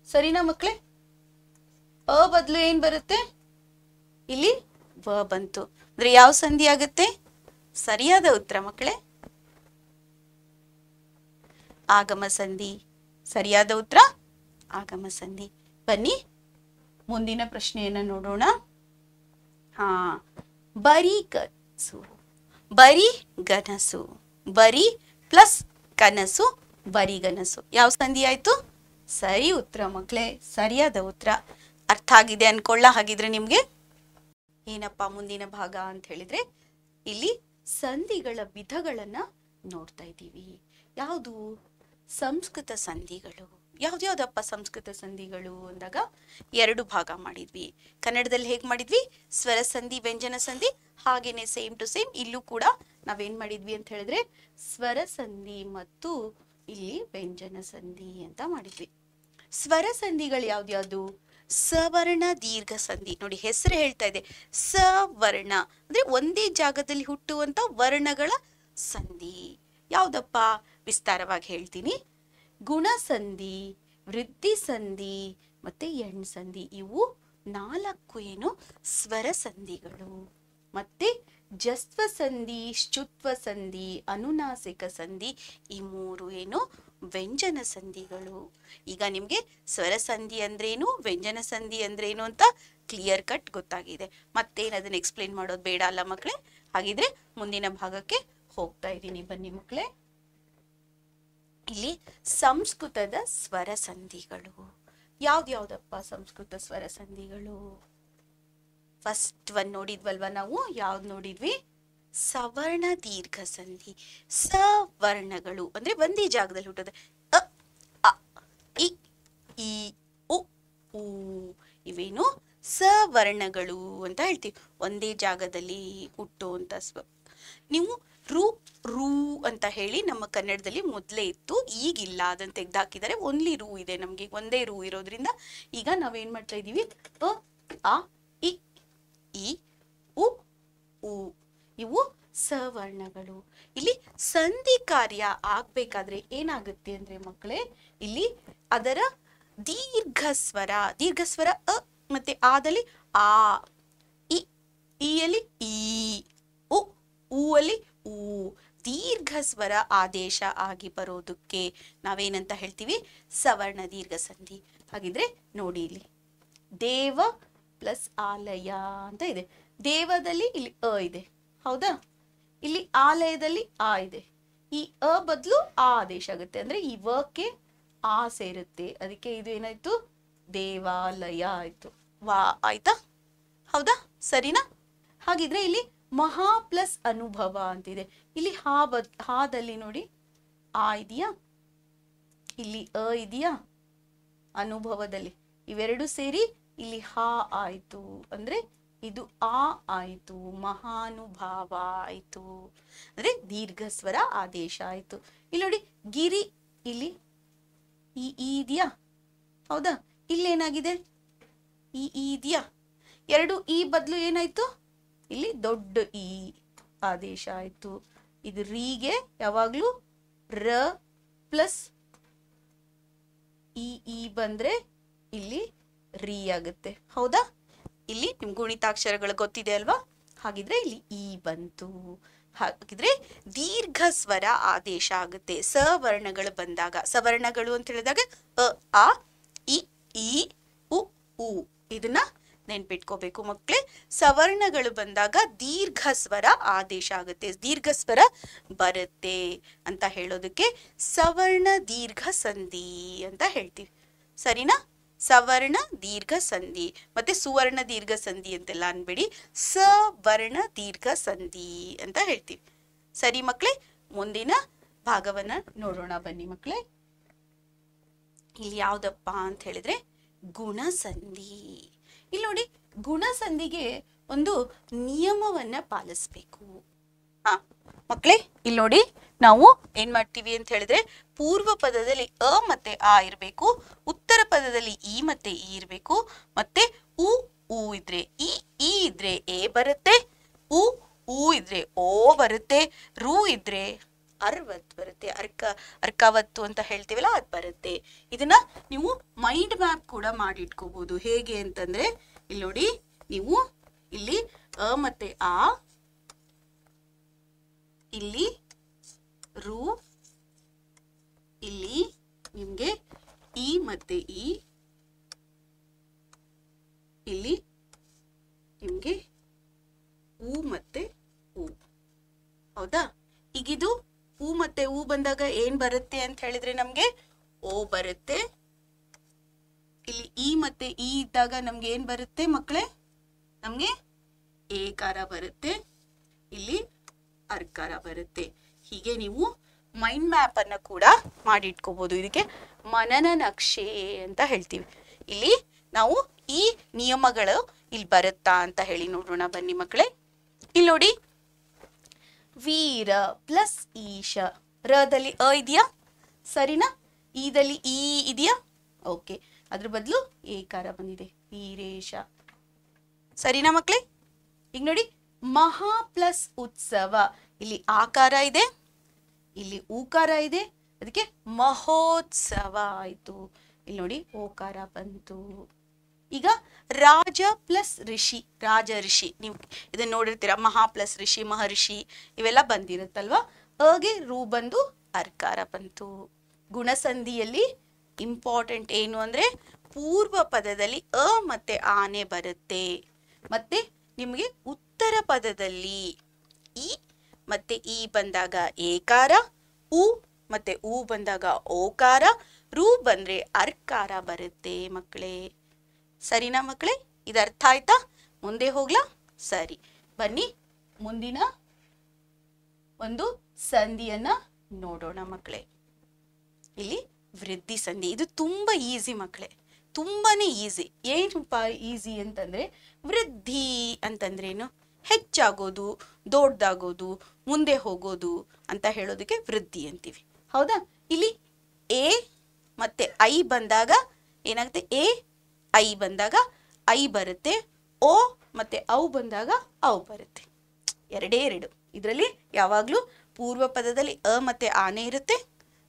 ಸರಿನಾ ಮಕ್ಕಳೇ? ಅ ಬದಲು ಏನ್ ಬರುತ್ತೆ? ಇಲ್ಲಿ ವ ಬಂತು. ಅಂದ್ರೆ ಯಾವ ಸಂಧಿ ಆಗುತ್ತೆ? ಸರಿಯಾದ ಉತ್ತರ ಮಕ್ಕಳೇ, ಆಗಮ ಸಂಧಿ. ಸರಿಯಾದ ಉತ್ತರ ಆಗಮ ಸಂಧಿ. ಬನ್ನಿ ಮುಂದಿನ ಪ್ರಶ್ನೆಯನ್ನ ನೋಡೋಣ. ಬರಿ ಕನಸು, ಬರಿ ಗನಸು, ಬರಿ ಪ್ಲಸ್ ಕನಸು, ಬರಿಗನಸು ಯಾವ ಸಂಧಿ ಆಯ್ತು? ಸರಿ ಉತ್ತರ ಮಕ್ಕಳೇ, ಸರಿಯಾದ ಉತ್ತರ. ಅರ್ಥ ಆಗಿದೆ ಅನ್ಕೊಳ್ಳ. ಹಾಗಿದ್ರೆ ನಿಮ್ಗೆ ಏನಪ್ಪಾ ಮುಂದಿನ ಭಾಗ ಅಂತ ಹೇಳಿದ್ರೆ, ಇಲ್ಲಿ ಸಂಧಿಗಳ ವಿಧಗಳನ್ನ ನೋಡ್ತಾ ಇದ್ದೀವಿ. ಯಾವುದು? ಸಂಸ್ಕೃತ ಸಂಧಿಗಳು. ಯಾವ್ದ್ಯಾವ್ದಪ್ಪ ಸಂಸ್ಕೃತ ಸಂಧಿಗಳು ಅಂದಾಗ ಎರಡು ಭಾಗ ಮಾಡಿದ್ವಿ. ಕನ್ನಡದಲ್ಲಿ ಹೇಗ್ ಮಾಡಿದ್ವಿ? ಸ್ವರ ಸಂಧಿ, ವ್ಯಂಜನ ಸಂಧಿ. ಹಾಗೇನೆ ಸೇಮ್ ಟು ಸೇಮ್ ಇಲ್ಲೂ ಕೂಡ ನಾವೇನ್ ಮಾಡಿದ್ವಿ ಅಂತ ಹೇಳಿದ್ರೆ ಸ್ವರ ಸಂಧಿ ಮತ್ತು ಇಲ್ಲಿ ವ್ಯಂಜನ ಸಂಧಿ ಅಂತ ಮಾಡಿದ್ವಿ. ಸ್ವರ ಸಂಧಿಗಳು ಯಾವ್ದ್ಯಾವ್ದು? ಸವರ್ಣ ದೀರ್ಘ ಸಂಧಿ. ನೋಡಿ ಹೆಸರು ಹೇಳ್ತಾ ಇದೆ, ಸವರ್ಣ ಅಂದ್ರೆ ಒಂದೇ ಜಾಗದಲ್ಲಿ ಹುಟ್ಟುವಂತ ವರ್ಣಗಳ ಸಂಧಿ. ಯಾವ್ದಪ್ಪ? ವಿಸ್ತಾರವಾಗಿ ಹೇಳ್ತೀನಿ. ಗುಣಸಂಧಿ, ವೃದ್ಧಿ ಸಂಧಿ ಮತ್ತೆ ಎಣ್ ಸಂಧಿ, ಇವು 4 ಏನು ಸ್ವರ ಸಂಧಿಗಳು. ಮತ್ತೆ ಜಸ್ವ ಸಂಧಿ, ಶುತ್ವ ಸಂಧಿ, ಅನುನಾಸಿಕ ಸಂಧಿ, ಈ 3 ಏನು ವ್ಯಂಜನ ಸಂಧಿಗಳು. ಈಗ ನಿಮ್ಗೆ ಸ್ವರ ಸಂಧಿ ಅಂದ್ರೇನು, ವ್ಯಂಜನ ಸಂಧಿ ಅಂದ್ರೇನು ಅಂತ ಕ್ಲಿಯರ್ ಕಟ್ ಗೊತ್ತಾಗಿದೆ. ಮತ್ತೇನು ಅದನ್ನ ಎಕ್ಸ್ಪ್ಲೇನ್ ಮಾಡೋದು ಬೇಡ ಅಲ್ಲ ಮಕ್ಕಳೇ? ಹಾಗಿದ್ರೆ ಮುಂದಿನ ಭಾಗಕ್ಕೆ ಹೋಗ್ತಾ ಇದ್ದೀನಿ. ಬನ್ನಿ ಮಕ್ಕಳೇ, ಇಲ್ಲಿ ಸಂಸ್ಕೃತದ ಸ್ವರ ಸಂಧಿಗಳು ಯಾವ್ದ್ಯಾವ್ದಪ್ಪ? ಸಂಸ್ಕೃತ ಸ್ವರ ಸಂಧಿಗಳು ಫಸ್ಟ್ ಒನ್ ನೋಡಿದ್ವಲ್ವಾ ನಾವು? ಯಾವ್ದು ನೋಡಿದ್ವಿ? ಸವರ್ಣ ದೀರ್ಘ ಸಂಧಿ. ಸವರ್ಣಗಳು ಅಂದ್ರೆ ಒಂದೇ ಜಾಗದಲ್ಲಿ ಹುಟ್ಟೋದು. ಅ, ಅ, ಇ, ಈ, ಉ, ಊ, ಇವೇನು ಸವರ್ಣಗಳು ಅಂತ ಹೇಳ್ತೀವಿ. ಒಂದೇ ಜಾಗದಲ್ಲಿ ಹುಟ್ಟುವಂತ ನೀವು ರು ರೂ ಅಂತ ಹೇಳಿ ನಮ್ಮ ಕನ್ನಡದಲ್ಲಿ ಮೊದಲೇ ಇತ್ತು, ಈಗಿಲ್ಲ, ಅದನ್ನ ತೆಗ್ದಾಕಿದ್ದಾರೆ. ಓನ್ಲಿ ರೂ ಇದೆ, ನಮ್ಗೆ ಒಂದೇ ರೂ ಇರೋದ್ರಿಂದ ಈಗ ನಾವೇನ್ ಮಾಡ್ತಾ ಇದೀವಿ? ಅ, ಆ, ಇ, ಈ, ಉ, ಊ, ಇವು ಸವರ್ಣಗಳು. ಇಲ್ಲಿ ಸಂಧಿ ಕಾರ್ಯ ಆಗ್ಬೇಕಾದ್ರೆ ಏನಾಗುತ್ತೆ ಅಂದ್ರೆ ಮಕ್ಕಳೇ, ಇಲ್ಲಿ ಅದರ ದೀರ್ಘ ಸ್ವರ ಅ ಮತ್ತೆ ಆದಲ್ಲಿ ಆ, ಈ ಅಲ್ಲಿ ಈ, ಊ ಅಲ್ಲಿ ಊ, ದೀರ್ಘ ಸ್ವರ ಆದೇಶ ಆಗಿ ಬರೋದಕ್ಕೆ ನಾವೇನಂತ ಹೇಳ್ತೀವಿ? ಸವರ್ಣ ದೀರ್ಘ ಸಂಧಿ. ಹಾಗಿದ್ರೆ ನೋಡಿ, ಇಲ್ಲಿ ದೇವ ಪ್ಲಸ್ ಆಲಯ ಅಂತ ಇದೆ. ದೇವದಲ್ಲಿ ಇಲ್ಲಿ ಅ ಇದೆ, ಹೌದಾ? ಇಲ್ಲಿ ಆಲಯದಲ್ಲಿ ಆ ಇದೆ. ಈ ಅ ಬದಲು ಆ ಆದೇಶ ಆಗುತ್ತೆ, ಅಂದ್ರೆ ಈ ವಕ್ಕೆ ಆ ಸೇರುತ್ತೆ. ಅದಕ್ಕೆ ಇದು ಏನಾಯ್ತು? ದೇವಾಲಯ ಆಯ್ತು. ವಾ ಆಯ್ತಾ? ಹೌದಾ? ಸರಿನಾ? ಹಾಗಿದ್ರೆ ಇಲ್ಲಿ ಮಹಾ ಪ್ಲಸ್ ಅನುಭವ ಅಂತಿದೆ. ಇಲ್ಲಿ ಹಾದಲ್ಲಿ ನೋಡಿ ಆ ಇದೆಯಾ, ಇಲ್ಲಿ ಅ ಇದೆಯಾ, ಅನುಭವದಲ್ಲಿ ಇವೆರಡು ಸೇರಿ ಇಲ್ಲಿ ಹಾ ಆಯ್ತು. ಅಂದ್ರೆ ಇದು ಆ ಆಯ್ತು, ಮಹಾನುಭಾವ ಆಯ್ತು, ಅಂದ್ರೆ ದೀರ್ಘ ಸ್ವರ ಆದೇಶ ಆಯ್ತು. ಇಲ್ಲಿ ನೋಡಿ ಗಿರಿ, ಇಲ್ಲಿ ಈ ಇದೆಯಾ, ಹೌದಾ? ಇಲ್ಲೇನಾಗಿದೆ? ಈ ಇದೆಯಾ? ಎರಡು ಈ ಬದಲು ಏನಾಯ್ತು? ಇಲ್ಲಿ ದೊಡ್ಡ ಈ ಆದೇಶ ಆಯ್ತು. ಇದು ರೀಗೆ ಯಾವಾಗ್ಲೂ ರ ಪ್ಲಸ್ ಈ ಬಂದ್ರೆ ಇಲ್ಲಿ ರೀ ಆಗುತ್ತೆ, ಹೌದಾ? ಇಲ್ಲಿ ನಿಮ್ ಗುಣಿತಾಕ್ಷರಗಳು ಗೊತ್ತಿದೆ ಅಲ್ವಾ? ಹಾಗಿದ್ರೆ ಇಲ್ಲಿ ಈ ಬಂತು. ಹಾಗಿದ್ರೆ ದೀರ್ಘ ಸ್ವರ ಆದೇಶ ಆಗುತ್ತೆ ಸವರ್ಣಗಳು ಬಂದಾಗ. ಸವರ್ಣಗಳು ಅಂತ ಹೇಳಿದಾಗ ಅ, ಆ, ಇ, ಈ, ಉ, ಊ. ಇದನ್ನ ನೆನ್ಪಿಟ್ಕೋಬೇಕು ಮಕ್ಕಳೇ. ಸವರ್ಣಗಳು ಬಂದಾಗ ದೀರ್ಘ ಸ್ವರ ಆದೇಶ ಆಗುತ್ತೆ, ದೀರ್ಘ ಸ್ವರ ಬರುತ್ತೆ ಅಂತ ಹೇಳೋದಕ್ಕೆ ಸವರ್ಣ ದೀರ್ಘ ಸಂಧಿ ಅಂತ ಹೇಳ್ತೀವಿ. ಸರಿನಾ? ಸವರ್ಣ ದೀರ್ಘ ಸಂಧಿ ಮತ್ತೆ ಸುವರ್ಣ ದೀರ್ಘ ಸಂಧಿ ಅಂತೆಲ್ಲ ಅನ್ಬೇಡಿ, ಸವರ್ಣ ದೀರ್ಘ ಸಂಧಿ ಅಂತ ಹೇಳ್ತೀವಿ. ಸರಿ ಮಕ್ಕಳೇ, ಮುಂದಿನ ಭಾಗವನ್ನ ನೋಡೋಣ ಬನ್ನಿ ಮಕ್ಕಳೇ. ಇಲ್ಲಿ ಯಾವ್ದಪ್ಪ ಅಂತ ಹೇಳಿದ್ರೆ ಗುಣಸಂಧಿ. ಇಲ್ಲಿ ನೋಡಿ, ಗುಣಸಂಧಿಗೆ ಒಂದು ನಿಯಮವನ್ನ ಪಾಲಿಸ್ಬೇಕು. ಮಕ್ಕಳೇ ಇಲ್ಲಿ ನೋಡಿ, ನಾವು ಏನ್ ಮಾಡ್ತೀವಿ ಅಂತ ಹೇಳಿದ್ರೆ ಪೂರ್ವ ಪದದಲ್ಲಿ ಅ ಮತ್ತೆ ಆ ಇರಬೇಕು, ಉತ್ತರ ಪದದಲ್ಲಿ ಇ ಮತ್ತೆ ಇ ಇರಬೇಕು, ಮತ್ತೆ ಉ ಊ ಇದ್ರೆ ಇ ಇದ್ರೆ ಎ ಬರುತ್ತೆ, ಉ ಊ ಇದ್ರೆ ಓ ಬರುತ್ತೆ, ರು ಇದ್ರೆ ಅರ್ವತ್ ಬರುತ್ತೆ, ಅರ್ಕಾವತ್ತು ಅಂತ ಹೇಳ್ತೀವಲ್ಲ ಅದ್ ಬರುತ್ತೆ. ಇದನ್ನ ನೀವು ಮೈಂಡ್ ಮ್ಯಾಪ್ ಕೂಡ ಮಾಡಿಟ್ಕೋಬಹುದು. ಹೇಗೆ ಅಂತಂದ್ರೆ ಇಲ್ಲಿ ನೋಡಿ, ನೀವು ಇಲ್ಲಿ ಅ ಮತ್ತೆ ಆ, ಇಲ್ಲಿ ರು, ಇಲ್ಲಿ ನಿಮ್ಗೆ ಇ ಮತ್ತೆ ಇ, ಇಲ್ಲಿ ನಿಮ್ಗೆ ಉ ಮತ್ತೆ ಉ. ಹೌದಾ? ಈಗಿದು ಉ ಮತ್ತೆ ಉ ಬಂದಾಗ ಏನ್ ಬರುತ್ತೆ ಅಂತ ಹೇಳಿದ್ರೆ ನಮ್ಗೆ ಓ ಬರುತ್ತೆ. ಇಲ್ಲಿ ಇ ಮತ್ತೆ ಇ ಇದ್ದಾಗ ನಮ್ಗೆ ಏನ್ ಬರುತ್ತೆ ಮಕ್ಕಳೇ? ನಮ್ಗೆ ಏಕಾರ ಬರುತ್ತೆ, ಇಲ್ಲಿ ಅರ್ಕಾರ ಬರುತ್ತೆ. ಹೀಗೆ ನೀವು ಮೈಂಡ್ ಮ್ಯಾಪ್ ಅನ್ನ ಕೂಡ ಮಾಡಿಟ್ಕೋಬಹುದು. ಇದಕ್ಕೆ ಮನನ ನಕ್ಷೆ ಅಂತ ಹೇಳ್ತೀವಿ. ಇಲ್ಲಿ ನಾವು ಈ ನಿಯಮಗಳು ಇಲ್ಲಿ ಬರುತ್ತಾ ಅಂತ ಹೇಳಿ ನೋಡೋಣ ಬನ್ನಿ ಮಕ್ಕಳೇ. ಇಲ್ಲಿ ನೋಡಿ, ವೀರ ಪ್ಲಸ್ ಈಶ. ರದಲ್ಲಿ ಅ ಇದೆಯಾ? ಸರಿನಾ? ಈದಲ್ಲಿ ಈ ಇದೆಯಾ? ಓಕೆ, ಅದ್ರ ಬದಲು ಏಕಾರ ಬಂದಿದೆ, ವೀರೇಶ. ಸರಿನಾ ಮಕ್ಕಳೇ? ಈಗ ನೋಡಿ, ಮಹಾ ಪ್ಲಸ್ ಉತ್ಸವ. ಇಲ್ಲಿ ಆಕಾರ ಇದೆ, ಇಲ್ಲಿ ಊಕಾರ ಇದೆ, ಅದಕ್ಕೆ ಮಹೋತ್ಸವ ಆಯ್ತು. ಇಲ್ಲಿ ನೋಡಿ ಓಕಾರ ಬಂತು. ಈಗ ರಾಜ ಪ್ಲಸ್ ಋಷಿ, ರಾಜ ಋಷಿ. ನೀವು ಇದನ್ನ ನೋಡಿರ್ತೀರಾ, ಮಹಾ ಪ್ಲಸ್ ಋಷಿ, ಮಹರ್ಷಿ ಇವೆಲ್ಲ ಬಂದಿರುತ್ತಲ್ವಾ. ಹಾಗೆ ರೂ ಬಂದು ಅರ್ಕಾರ ಬಂತು. ಗುಣಸಂಧಿಯಲ್ಲಿ ಇಂಪಾರ್ಟೆಂಟ್ ಏನು ಅಂದ್ರೆ ಪೂರ್ವ ಪದದಲ್ಲಿ ಅ ಮತ್ತೆ ಆನೆ ಬರುತ್ತೆ, ಮತ್ತೆ ನಿಮಗೆ ಉತ್ತರ ಪದದಲ್ಲಿ ಇ ಮತ್ತೆ ಈ ಬಂದಾಗ ಏಕಾರ, ಉ ಮತ್ತೆ ಊ ಬಂದಾಗ ಓಕಾರ, ರು ಬಂದ್ರೆ ಅರ್ಕಾರ ಬರುತ್ತೆ ಮಕ್ಕಳೇ. ಸರಿನಾ ಮಕ್ಕಳೇ? ಇದು ಅರ್ಥ ಆಯ್ತಾ? ಮುಂದೆ ಹೋಗ್ಲಾ? ಸರಿ ಬನ್ನಿ, ಮುಂದಿನ ಒಂದು ಸಂಧಿಯನ್ನ ನೋಡೋಣ ಮಕ್ಕಳೇ. ಇಲ್ಲಿ ವೃದ್ಧಿ ಸಂಧಿ. ಇದು ತುಂಬಾ ಈಸಿ ಮಕ್ಕಳೇ, ತುಂಬಾನೇ ಈಸಿ. ಏನಪ್ಪ ಈಸಿ ಅಂತಂದ್ರೆ, ವೃದ್ಧಿ ಅಂತಂದ್ರೇನು? ಹೆಚ್ಚಾಗೋದು, ದೊಡ್ಡದಾಗೋದು, ಮುಂದೆ ಹೋಗೋದು ಅಂತ ಹೇಳೋದಕ್ಕೆ ವೃದ್ಧಿ ಅಂತೀವಿ. ಹೌದಾ? ಇಲ್ಲಿ ಎ ಮತ್ತೆ ಐ ಬಂದಾಗ ಏನಾಗುತ್ತೆ? ಎ ಐ ಬಂದಾಗ ಐ ಬರುತ್ತೆ, ಓ ಮತ್ತೆ ಔ ಬಂದಾಗ ಔ ಬರುತ್ತೆ. ಎರಡೇ ಎರಡು. ಇದರಲ್ಲಿ ಯಾವಾಗ್ಲೂ ಪೂರ್ವ ಪದದಲ್ಲಿ ಅ ಮತ್ತೆ ಆನೆ ಇರುತ್ತೆ,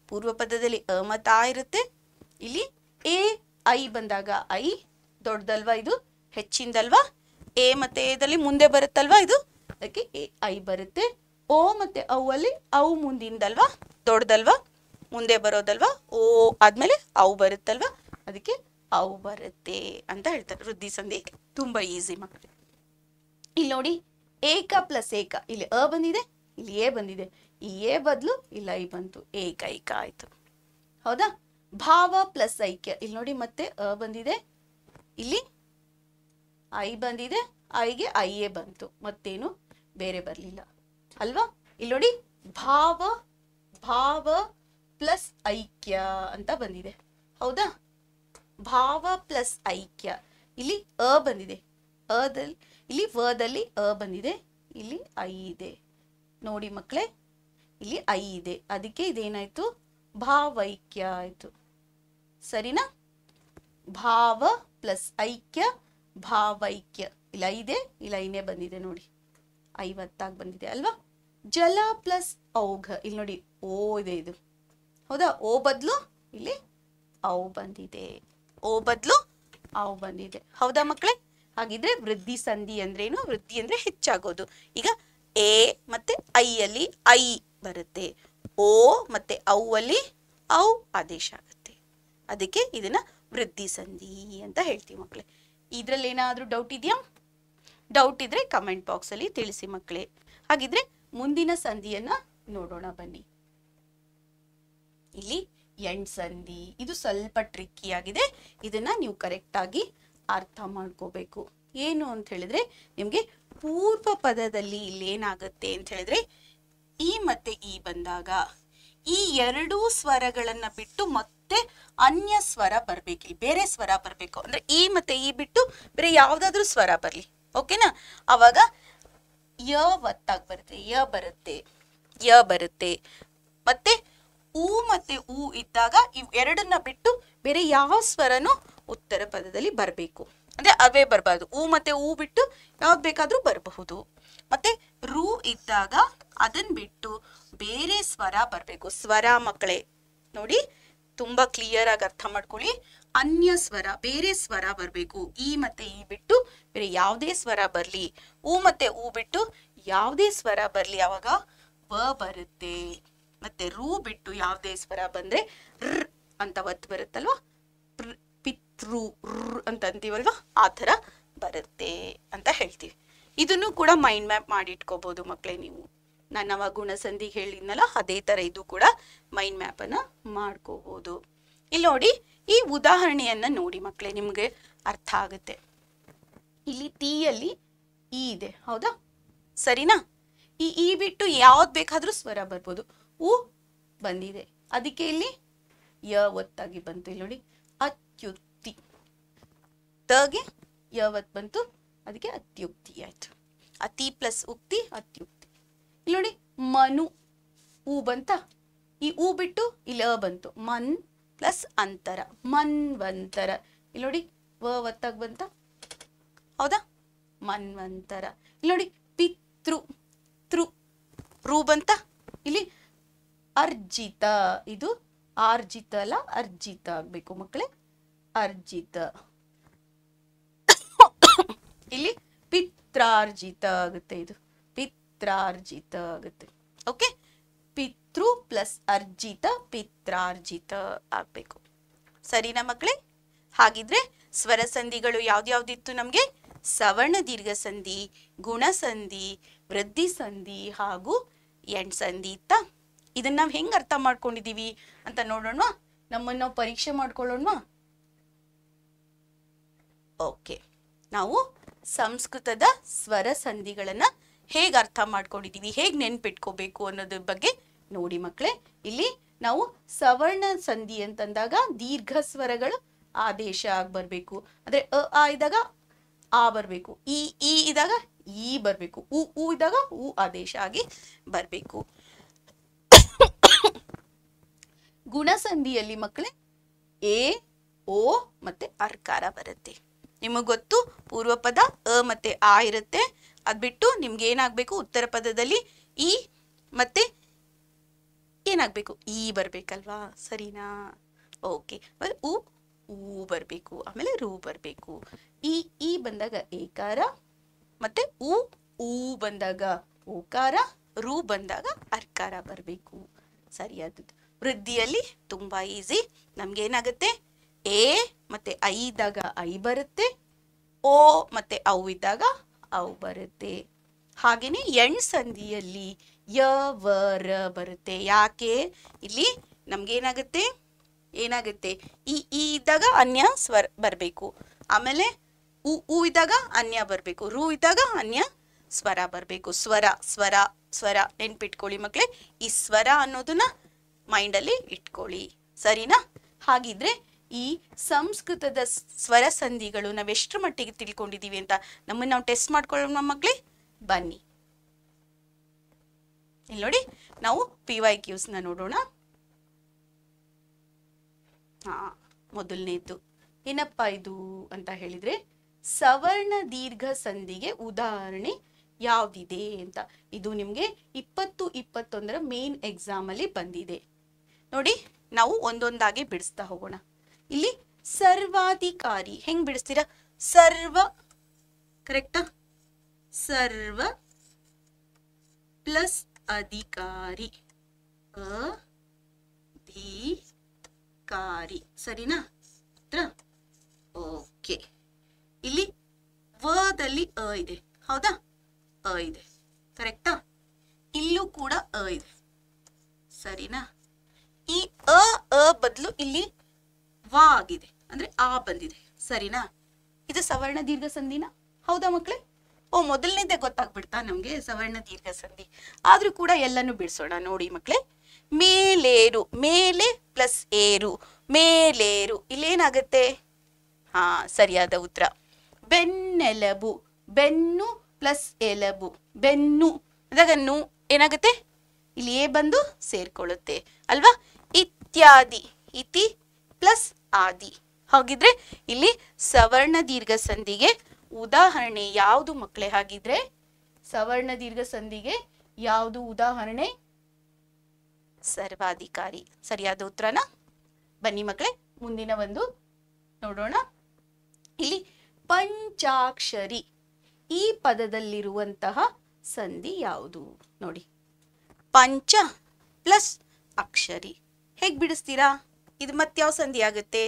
ಪೂರ್ವ ಪದದಲ್ಲಿ ಅ ಮತ್ತೆ ಆ ಇರುತ್ತೆ. ಇಲ್ಲಿ ಎ ಐ ಬಂದಾಗ ಐ ದೊಡ್ಡದಲ್ವಾ, ಇದು ಹೆಚ್ಚಿಂದಲ್ವಾ. ಎ ಮತ್ತೆ ಎದಲ್ಲಿ ಮುಂದೆ ಬರುತ್ತಲ್ವಾ, ಇದು ಅದಕ್ಕೆ ಎ ಐ ಬರುತ್ತೆ. ಓ ಮತ್ತೆ ಔ ಅಲ್ಲಿ ಔ ಮುಂದಿಂದಲ್ವಾ, ದೊಡ್ಡದಲ್ವಾ, ಮುಂದೆ ಬರೋದಲ್ವಾ. ಓ ಆದ್ಮೇಲೆ ಔ ಬರುತ್ತಲ್ವಾ, ಅದಕ್ಕೆ ಔ ಬರುತ್ತೆ ಅಂತ ಹೇಳ್ತಾರೆ. ವೃದ್ಧಿ ಸಂಧಿ ತುಂಬಾ ಈಸಿ ಮಕ್ಕಳು. ಇಲ್ಲಿ ನೋಡಿ, ಏಕ ಪ್ಲಸ್ ಏಕ. ಇಲ್ಲಿ ಅ ಬಂದಿದೆ, ಇಲ್ಲಿ ಎ ಬಂದಿದೆ, ಈ ಎ ಬದಲು ಇಲ್ಲಿ ಐ ಬಂತು, ಏಕೈಕ ಆಯ್ತು. ಹೌದಾ? ಭಾವ ಪ್ಲಸ್ ಐಕ್ಯ. ಇಲ್ಲಿ ನೋಡಿ, ಮತ್ತೆ ಅ ಬಂದಿದೆ, ಇಲ್ಲಿ ಐ ಬಂದಿದೆ, ಐಗೆ ಐ ಎ ಬಂತು, ಮತ್ತೇನು ಬೇರೆ ಬರಲಿಲ್ಲ ಅಲ್ವಾ. ಇಲ್ಲಿ ನೋಡಿ, ಭಾವ ಭಾವ ಪ್ಲಸ್ ಐಕ್ಯ ಅಂತ ಬಂದಿದೆ. ಹೌದಾ? ಭಾವ ಪ್ಲಸ್ ಐಕ್ಯ. ಇಲ್ಲಿ ಅ ಬಂದಿದೆ, ಅದಲ್ಲಿ ಇಲ್ಲಿ ವದಲ್ಲಿ ಅ ಬಂದಿದೆ, ಇಲ್ಲಿ ಐ ಇದೆ. ನೋಡಿ ಮಕ್ಕಳೇ, ಇಲ್ಲಿ ಐ ಇದೆ, ಅದಕ್ಕೆ ಇದೇನಾಯ್ತು? ಭಾವೈಕ್ಯ ಆಯ್ತು. ಸರಿನಾ? ಭಾವ ಪ್ಲಸ್ ಐಕ್ಯ, ಭಾವೈಕ್ಯ. ಇಲ್ಲ ಇದೆ, ಇಲ್ಲ ಐನೇ ಬಂದಿದೆ ನೋಡಿ, 50 ಬಂದಿದೆ ಅಲ್ವಾ. ಜಲ ಪ್ಲಸ್ ಔಘ. ಇಲ್ಲಿ ನೋಡಿ ಓ ಇದೆ, ಇದು ಹೌದಾ. ಓ ಬದಲು ಇಲ್ಲಿ ಔ ಬಂದಿದೆ, ಓ ಬದಲು ಔ ಬಂದಿದೆ. ಹೌದಾ ಮಕ್ಕಳೇ? ಹಾಗಿದ್ರೆ ವೃದ್ಧಿ ಸಂಧಿ ಅಂದ್ರೇನು? ವೃದ್ಧಿ ಅಂದ್ರೆ ಹೆಚ್ಚಾಗೋದು. ಈಗ ಎ ಮತ್ತೆ ಐ ಅಲ್ಲಿ ಐ ಬರುತ್ತೆ, ಓ ಮತ್ತೆ ಔ ಅಲ್ಲಿ ಔ ಆದೇಶ ಆಗುತ್ತೆ. ಅದಕ್ಕೆ ಇದನ್ನ ವೃದ್ಧಿ ಸಂಧಿ ಅಂತ ಹೇಳ್ತೀವಿ ಮಕ್ಕಳೇ. ಇದ್ರಲ್ಲಿ ಏನಾದ್ರೂ ಡೌಟ್ ಇದೆಯಾ? ಡೌಟ್ ಇದ್ರೆ ಕಮೆಂಟ್ ಬಾಕ್ಸ್ ಅಲ್ಲಿ ತಿಳಿಸಿ ಮಕ್ಕಳೇ. ಹಾಗಿದ್ರೆ ಮುಂದಿನ ಸಂಧಿಯನ್ನ ನೋಡೋಣ ಬನ್ನಿ. ಇಲ್ಲಿ ಎಂಡ್ ಸಂಧಿ, ಇದು ಸ್ವಲ್ಪ ಟ್ರಿಕ್ಕಿ ಆಗಿದೆ. ಇದನ್ನ ನೀವು ಕರೆಕ್ಟ್ ಆಗಿ ಅರ್ಥ ಮಾಡ್ಕೋಬೇಕು. ಏನು ಅಂತ ಹೇಳಿದ್ರೆ, ನಿಮ್ಗೆ ಪೂರ್ವ ಪದದಲ್ಲಿ ಇಲ್ಲಿ ಏನಾಗುತ್ತೆ ಅಂತ ಹೇಳಿದ್ರೆ, ಈ ಮತ್ತೆ ಈ ಬಂದಾಗ ಈ ಎರಡೂ ಸ್ವರಗಳನ್ನ ಬಿಟ್ಟು ಮತ್ತೆ ಅನ್ಯ ಸ್ವರ ಬರ್ಬೇಕು, ಇಲ್ಲಿ ಬೇರೆ ಸ್ವರ ಬರ್ಬೇಕು. ಅಂದ್ರೆ ಈ ಮತ್ತೆ ಈ ಬಿಟ್ಟು ಬೇರೆ ಯಾವ್ದಾದ್ರು ಸ್ವರ ಬರ್ಲಿ, ಓಕೆನಾ? ಅವಾಗ ಯ ಒತ್ತಾಗಿ ಬರುತ್ತೆ, ಯ ಬರುತ್ತೆ, ಯ ಬರುತ್ತೆ. ಮತ್ತೆ ಊ ಮತ್ತೆ ಊ ಇದ್ದಾಗ ಇವ್ ಎರಡನ್ನ ಬಿಟ್ಟು ಬೇರೆ ಯಾವ ಸ್ವರನೂ ಉತ್ತರ ಪದದಲ್ಲಿ ಬರಬೇಕು. ಅಂದ್ರೆ ಅವೇ ಬರಬಾರ್ದು. ಊ ಮತ್ತೆ ಊ ಬಿಟ್ಟು ಯಾವ್ದು ಬೇಕಾದ್ರೂ ಬರಬಹುದು. ಮತ್ತೆ ರೂ ಇದ್ದಾಗ ಅದನ್ನ ಬಿಟ್ಟು ಬೇರೆ ಸ್ವರ ಬರಬೇಕು. ಸ್ವರ ಮಕ್ಕಳೇ ನೋಡಿ, ತುಂಬಾ ಕ್ಲಿಯರ್ ಆಗಿ ಅರ್ಥ ಮಾಡ್ಕೊಳ್ಳಿ. ಅನ್ಯ ಸ್ವರ, ಬೇರೆ ಸ್ವರ ಬರಬೇಕು. ಈ ಮತ್ತೆ ಈ ಬಿಟ್ಟು ಬೇರೆ ಯಾವುದೇ ಸ್ವರ ಬರ್ಲಿ, ಊ ಮತ್ತೆ ಊ ಬಿಟ್ಟು ಯಾವುದೇ ಸ್ವರ ಬರ್ಲಿ, ಅವಾಗ ವ ಬರುತ್ತೆ. ಮತ್ತೆ ರೂ ಬಿಟ್ಟು ಯಾವುದೇ ಸ್ವರ ಬಂದ್ರೆ ರ್ ಅಂತ ಒತ್ತು ಬರುತ್ತಲ್ವಾ, ಪಿತೃ ಅಂತ ಅಂತೀವಲ್ವಾ, ಆ ಥರ ಬರುತ್ತೆ ಅಂತ ಹೇಳ್ತೀವಿ. ಇದನ್ನು ಕೂಡ ಮೈಂಡ್ ಮ್ಯಾಪ್ ಮಾಡಿ ಇಟ್ಕೋಬಹುದು ಮಕ್ಕಳೇ ನೀವು. ನಾನು ಅವಾಗ ಗುಣಸಂಧಿ ಹೇಳಿದ್ನಲ್ಲ, ಅದೇ ತರ ಇದು ಕೂಡ ಮೈಂಡ್ ಮ್ಯಾಪ್ ಅನ್ನ ಮಾಡ್ಕೋಬಹುದು. ಇಲ್ಲಿ ನೋಡಿ, ಈ ಉದಾಹರಣೆಯನ್ನ ನೋಡಿ ಮಕ್ಕಳೇ, ನಿಮ್ಗೆ ಅರ್ಥ ಆಗುತ್ತೆ. ಇಲ್ಲಿ ತೀಯಲ್ಲಿ ಈ ಇದೆ, ಹೌದಾ? ಸರಿನಾ? ಈ ಬಿಟ್ಟು ಯಾವ್ದು ಬೇಕಾದ್ರೂ ಸ್ವರ ಬರ್ಬೋದು. ಉ ಬಂದಿದೆ, ಅದಕ್ಕೆ ಇಲ್ಲಿ ಯ ಒತ್ತಾಗಿ ಬಂತು. ಇಲ್ಲಿ ನೋಡಿ, ಅತ್ಯುಕ್ತಿ. ತಗೆ ಯ ಒತ್ತು ಬಂತು, ಅದಕ್ಕೆ ಅತ್ಯುಕ್ತಿ ಆಯ್ತು. ಅತಿ ಪ್ಲಸ್ ಉಕ್ತಿ ಅತ್ಯುಕ್ತಿ. ಇಲ್ಲಿ ನೋಡಿ, ಮನು ಹೂ ಬಂತ, ಈ ಹೂ ಬಿಟ್ಟು ಇಲ್ಲಿ ಬಂತು, ಮನ್ ಪ್ಲಸ್ ಅಂತರ, ಮನ್ವಂತರ. ಇಲ್ಲಿ ನೋಡಿ, ವ ಒತ್ತಾಗಿ ಬಂತ, ಹೌದಾ? ಮನ್ವಂತರ. ಇಲ್ಲಿ ನೋಡಿ, ಪಿತೃ ತೃ ರೂ ಬಂತ, ಇಲ್ಲಿ ಅರ್ಜಿತ. ಇದು ಆರ್ಜಿತ ಅಲ್ಲ, ಅರ್ಜಿತ ಆಗ್ಬೇಕು ಮಕ್ಕಳೇ, ಅರ್ಜಿತ. ಇಲ್ಲಿ ಪಿತ್ರಾರ್ಜಿತ ಆಗುತ್ತೆ, ಇದು ಪಿತ್ರಾರ್ಜಿತ ಆಗುತ್ತೆ. ಓಕೆ, ಪಿತೃ ಪ್ಲಸ್ ಅರ್ಜಿತ ಪಿತ್ರಾರ್ಜಿತ ಆಗ್ಬೇಕು. ಸರಿನಾ ಮಕ್ಕಳೇ? ಹಾಗಿದ್ರೆ ಸ್ವರ ಸಂಧಿಗಳು ಯಾವ್ದ್ಯಾವ್ದಿತ್ತು ನಮ್ಗೆ? ಸವರ್ಣ ದೀರ್ಘ ಸಂಧಿ, ಗುಣಸಂಧಿ, ವೃದ್ಧಿ ಸಂಧಿ ಹಾಗೂ ಎಂಡ್ ಸಂಧಿ ಇತ್ತ. ಇದನ್ನ ನಾವು ಹೆಂಗ್ ಅರ್ಥ ಮಾಡ್ಕೊಂಡಿದೀವಿ ಅಂತ ನೋಡೋಣ, ನಮ್ಮನ್ನ ನಾವು ಪರೀಕ್ಷೆ ಮಾಡ್ಕೊಳ್ಳೋಣ. ಓಕೆ, ನಾವು ಸಂಸ್ಕೃತದ ಸ್ವರ ಸಂಧಿಗಳನ್ನ ಹೇಗೆ ಅರ್ಥ ಮಾಡ್ಕೊಂಡಿದೀವಿ, ಹೇಗೆ ನೆನ್ಪಿಟ್ಕೋಬೇಕು ಅನ್ನೋದ್ರ ಬಗ್ಗೆ ನೋಡಿ ಮಕ್ಕಳೇ. ಇಲ್ಲಿ ನಾವು ಸವರ್ಣ ಸಂಧಿ ಅಂತಂದಾಗ ದೀರ್ಘ ಸ್ವರಗಳು ಆದೇಶ ಆಗಿ ಬರ್ಬೇಕು. ಅಂದ್ರೆ ಆ ಇದ್ದಾಗ ಆ ಬರ್ಬೇಕು, ಈ ಇದ್ದಾಗ ಈ ಬರ್ಬೇಕು, ಉ ಇದ್ದಾಗ ಉ ಆದೇಶ ಆಗಿ ಬರ್ಬೇಕು. ಗುಣಸಂಧಿಯಲ್ಲಿ ಮಕ್ಕಳೇ ಎ ಓ ಮತ್ತೆ ಅರ್ಕಾರ ಬರುತ್ತೆ. ನಿಮಗ್ ಗೊತ್ತು, ಪೂರ್ವ ಪದ ಅ ಮತ್ತೆ ಆ ಇರುತ್ತೆ. ಅದ್ ಬಿಟ್ಟು ನಿಮ್ಗೆ ಏನಾಗ್ಬೇಕು, ಉತ್ತರ ಪದದಲ್ಲಿ ಈ ಮತ್ತೆ ಏನಾಗ್ಬೇಕು, ಈ ಬರ್ಬೇಕಲ್ವಾ? ಸರಿನಾ? ಓಕೆ, ಉ ಊ ಬರ್ಬೇಕು, ಆಮೇಲೆ ರೂ ಬರ್ಬೇಕು. ಈ ಬಂದಾಗ ಏಕಾರ, ಮತ್ತೆ ಊ ಬಂದಾಗ ಓಕಾರ, ರೂ ಬಂದಾಗ ಅರ್ಕಾರ ಬರ್ಬೇಕು. ಸರಿಯಾದದ್ದು. ವೃದ್ಧಿಯಲ್ಲಿ ತುಂಬಾ ಈಸಿ. ನಮ್ಗೆ ಏನಾಗುತ್ತೆ, ಎ ಮತ್ತೆ ಐ ಇದ್ದಾಗ ಐ ಬರುತ್ತೆ, ಓ ಮತ್ತೆ ಔ ಇದ್ದಾಗ ಔ ಬರುತ್ತೆ. ಹಾಗೇನೆ ಎಂಡ್ ಸಂಧಿಯಲ್ಲಿ ಯ ವ ರ ಬರುತ್ತೆ. ಯಾಕೆ? ಇಲ್ಲಿ ನಮ್ಗೆ ಏನಾಗುತ್ತೆ ಈ ಇದ್ದಾಗ ಅನ್ಯ ಸ್ವರ ಬರ್ಬೇಕು, ಆಮೇಲೆ ಉ ಇದ್ದಾಗ ಅನ್ಯ ಬರ್ಬೇಕು, ರೂ ಇದ್ದಾಗ ಅನ್ಯ ಸ್ವರ ಬರ್ಬೇಕು. ಸ್ವರ ನೆನ್ಪಿಟ್ಕೊಳ್ಳಿ ಮಕ್ಳೇ. ಈ ಸ್ವರ ಅನ್ನೋದನ್ನ ಮೈಂಡಲ್ಲಿ ಇಟ್ಕೊಳ್ಳಿ. ಸರಿನಾ? ಹಾಗಿದ್ರೆ ಈ ಸಂಸ್ಕೃತದ ಸ್ವರ ಸಂಧಿಗಳು ನಾವೆಷ್ಟರ ಮಟ್ಟಿಗೆ ತಿಳ್ಕೊಂಡಿದೀವಿ ಅಂತ ನಮ್ಮನ್ನ ನಾವು ಟೆಸ್ಟ್ ಮಾಡ್ಕೊಳ್ಳೋಣ ಮಕ್ಳೇ. ಬನ್ನಿ, ಇಲ್ಲಿ ನೋಡಿ, ನಾವು PYQs ನ ನೋಡೋಣ. ಮೊದಲನೇದು ಏನಪ್ಪಾ ಇದು ಅಂತ ಹೇಳಿದ್ರೆ, ಸವರ್ಣ ದೀರ್ಘ ಸಂಧಿಗೆ ಉದಾಹರಣೆ ಯಾವ್ದಿದೆ ಅಂತ. ಇದು ನಿಮ್ಗೆ 2021 ಮೇನ್ ಎಕ್ಸಾಮ್ ಅಲ್ಲಿ ಬಂದಿದೆ ನೋಡಿ. ನಾವು ಒಂದೊಂದಾಗಿ ಬಿಡಿಸ್ತಾ ಹೋಗೋಣ. ಇಲ್ಲಿ ಸರ್ವಾಧಿಕಾರಿ ಹೆಂಗ್ ಬಿಡಿಸ್ತೀರಾ? ಸರ್ವ, ಕರೆಕ್ಟಾ? ಸರ್ವ ಪ್ಲಸ್ ಅಧಿಕಾರಿ, ಅಧಿಕಾರಿ. ಸರಿನಾ? ಓಕೆ. ಇಲ್ಲಿ ವದಲ್ಲಿ ಅ ಇದೆ, ಹೌದಾ? ಅ ಇದೆ, ಕರೆಕ್ಟಾ? ಇಲ್ಲೂ ಕೂಡ ಅ ಇದೆ, ಸರಿನಾ? ಈ ಅ ಬದಲು ಇಲ್ಲಿ ವಾ ಆಗಿದೆ, ಅಂದ್ರೆ ಆ ಬಂದಿದೆ, ಸರಿನಾ? ಇದು ಸವರ್ಣ ದೀರ್ಘ ಸಂಧಿನ, ಹೌದಾ ಮಕ್ಕಳೇ? ಓ, ಮೊದಲನೇದೇ ಗೊತ್ತಾಗ್ಬಿಡ್ತಾ ನಮ್ಗೆ ಸವರ್ಣ ದೀರ್ಘ ಸಂಧಿ. ಆದ್ರೂ ಕೂಡ ಎಲ್ಲಾನು ಬಿಡಿಸೋಣ ನೋಡಿ ಮಕ್ಕಳೇ. ಮೇಲೇರು, ಮೇಲೆ ಪ್ಲಸ್ ಏರು, ಮೇಲೇರು. ಇಲ್ಲೇನಾಗತ್ತೆ? ಹಾ, ಸರಿಯಾದ ಉತ್ತರ. ಬೆನ್ನೆಲಬು, ಬೆನ್ನು ಪ್ಲಸ್ ಎಲಬು, ಬೆನ್ನು ಅಂದಾಗ ನು ಏನಾಗುತ್ತೆ? ಇಲ್ಲಿ ಎ ಬಂದು ಸೇರ್ಕೊಳ್ಳುತ್ತೆ ಅಲ್ವಾ? ಇತ್ಯಾದಿ, ಇತಿ ಪ್ಲಸ್ ಆದಿ. ಹಾಗಿದ್ರೆ ಇಲ್ಲಿ ಸವರ್ಣ ದೀರ್ಘ ಸಂಧಿಗೆ ಉದಾಹರಣೆ ಯಾವುದು ಮಕ್ಕಳೇ? ಹಾಗಿದ್ರೆ ಸವರ್ಣ ದೀರ್ಘ ಸಂಧಿಗೆ ಯಾವುದು ಉದಾಹರಣೆ? ಸರ್ವಾಧಿಕಾರಿ. ಸರಿಯಾದ ಉತ್ತರನ? ಬನ್ನಿ ಮಕ್ಕಳೇ, ಮುಂದಿನ ಒಂದು ನೋಡೋಣ. ಇಲ್ಲಿ ಪಂಚಾಕ್ಷರಿ, ಈ ಪದದಲ್ಲಿರುವಂತಹ ಸಂಧಿ ಯಾವುದು ನೋಡಿ? ಪಂಚ ಪ್ಲಸ್ ಅಕ್ಷರಿ. ಹೇಗ್ ಬಿಡಿಸ್ತೀರಾ? ಇದು ಮತ್ಯಾವ ಸಂಧಿ ಆಗುತ್ತೆ?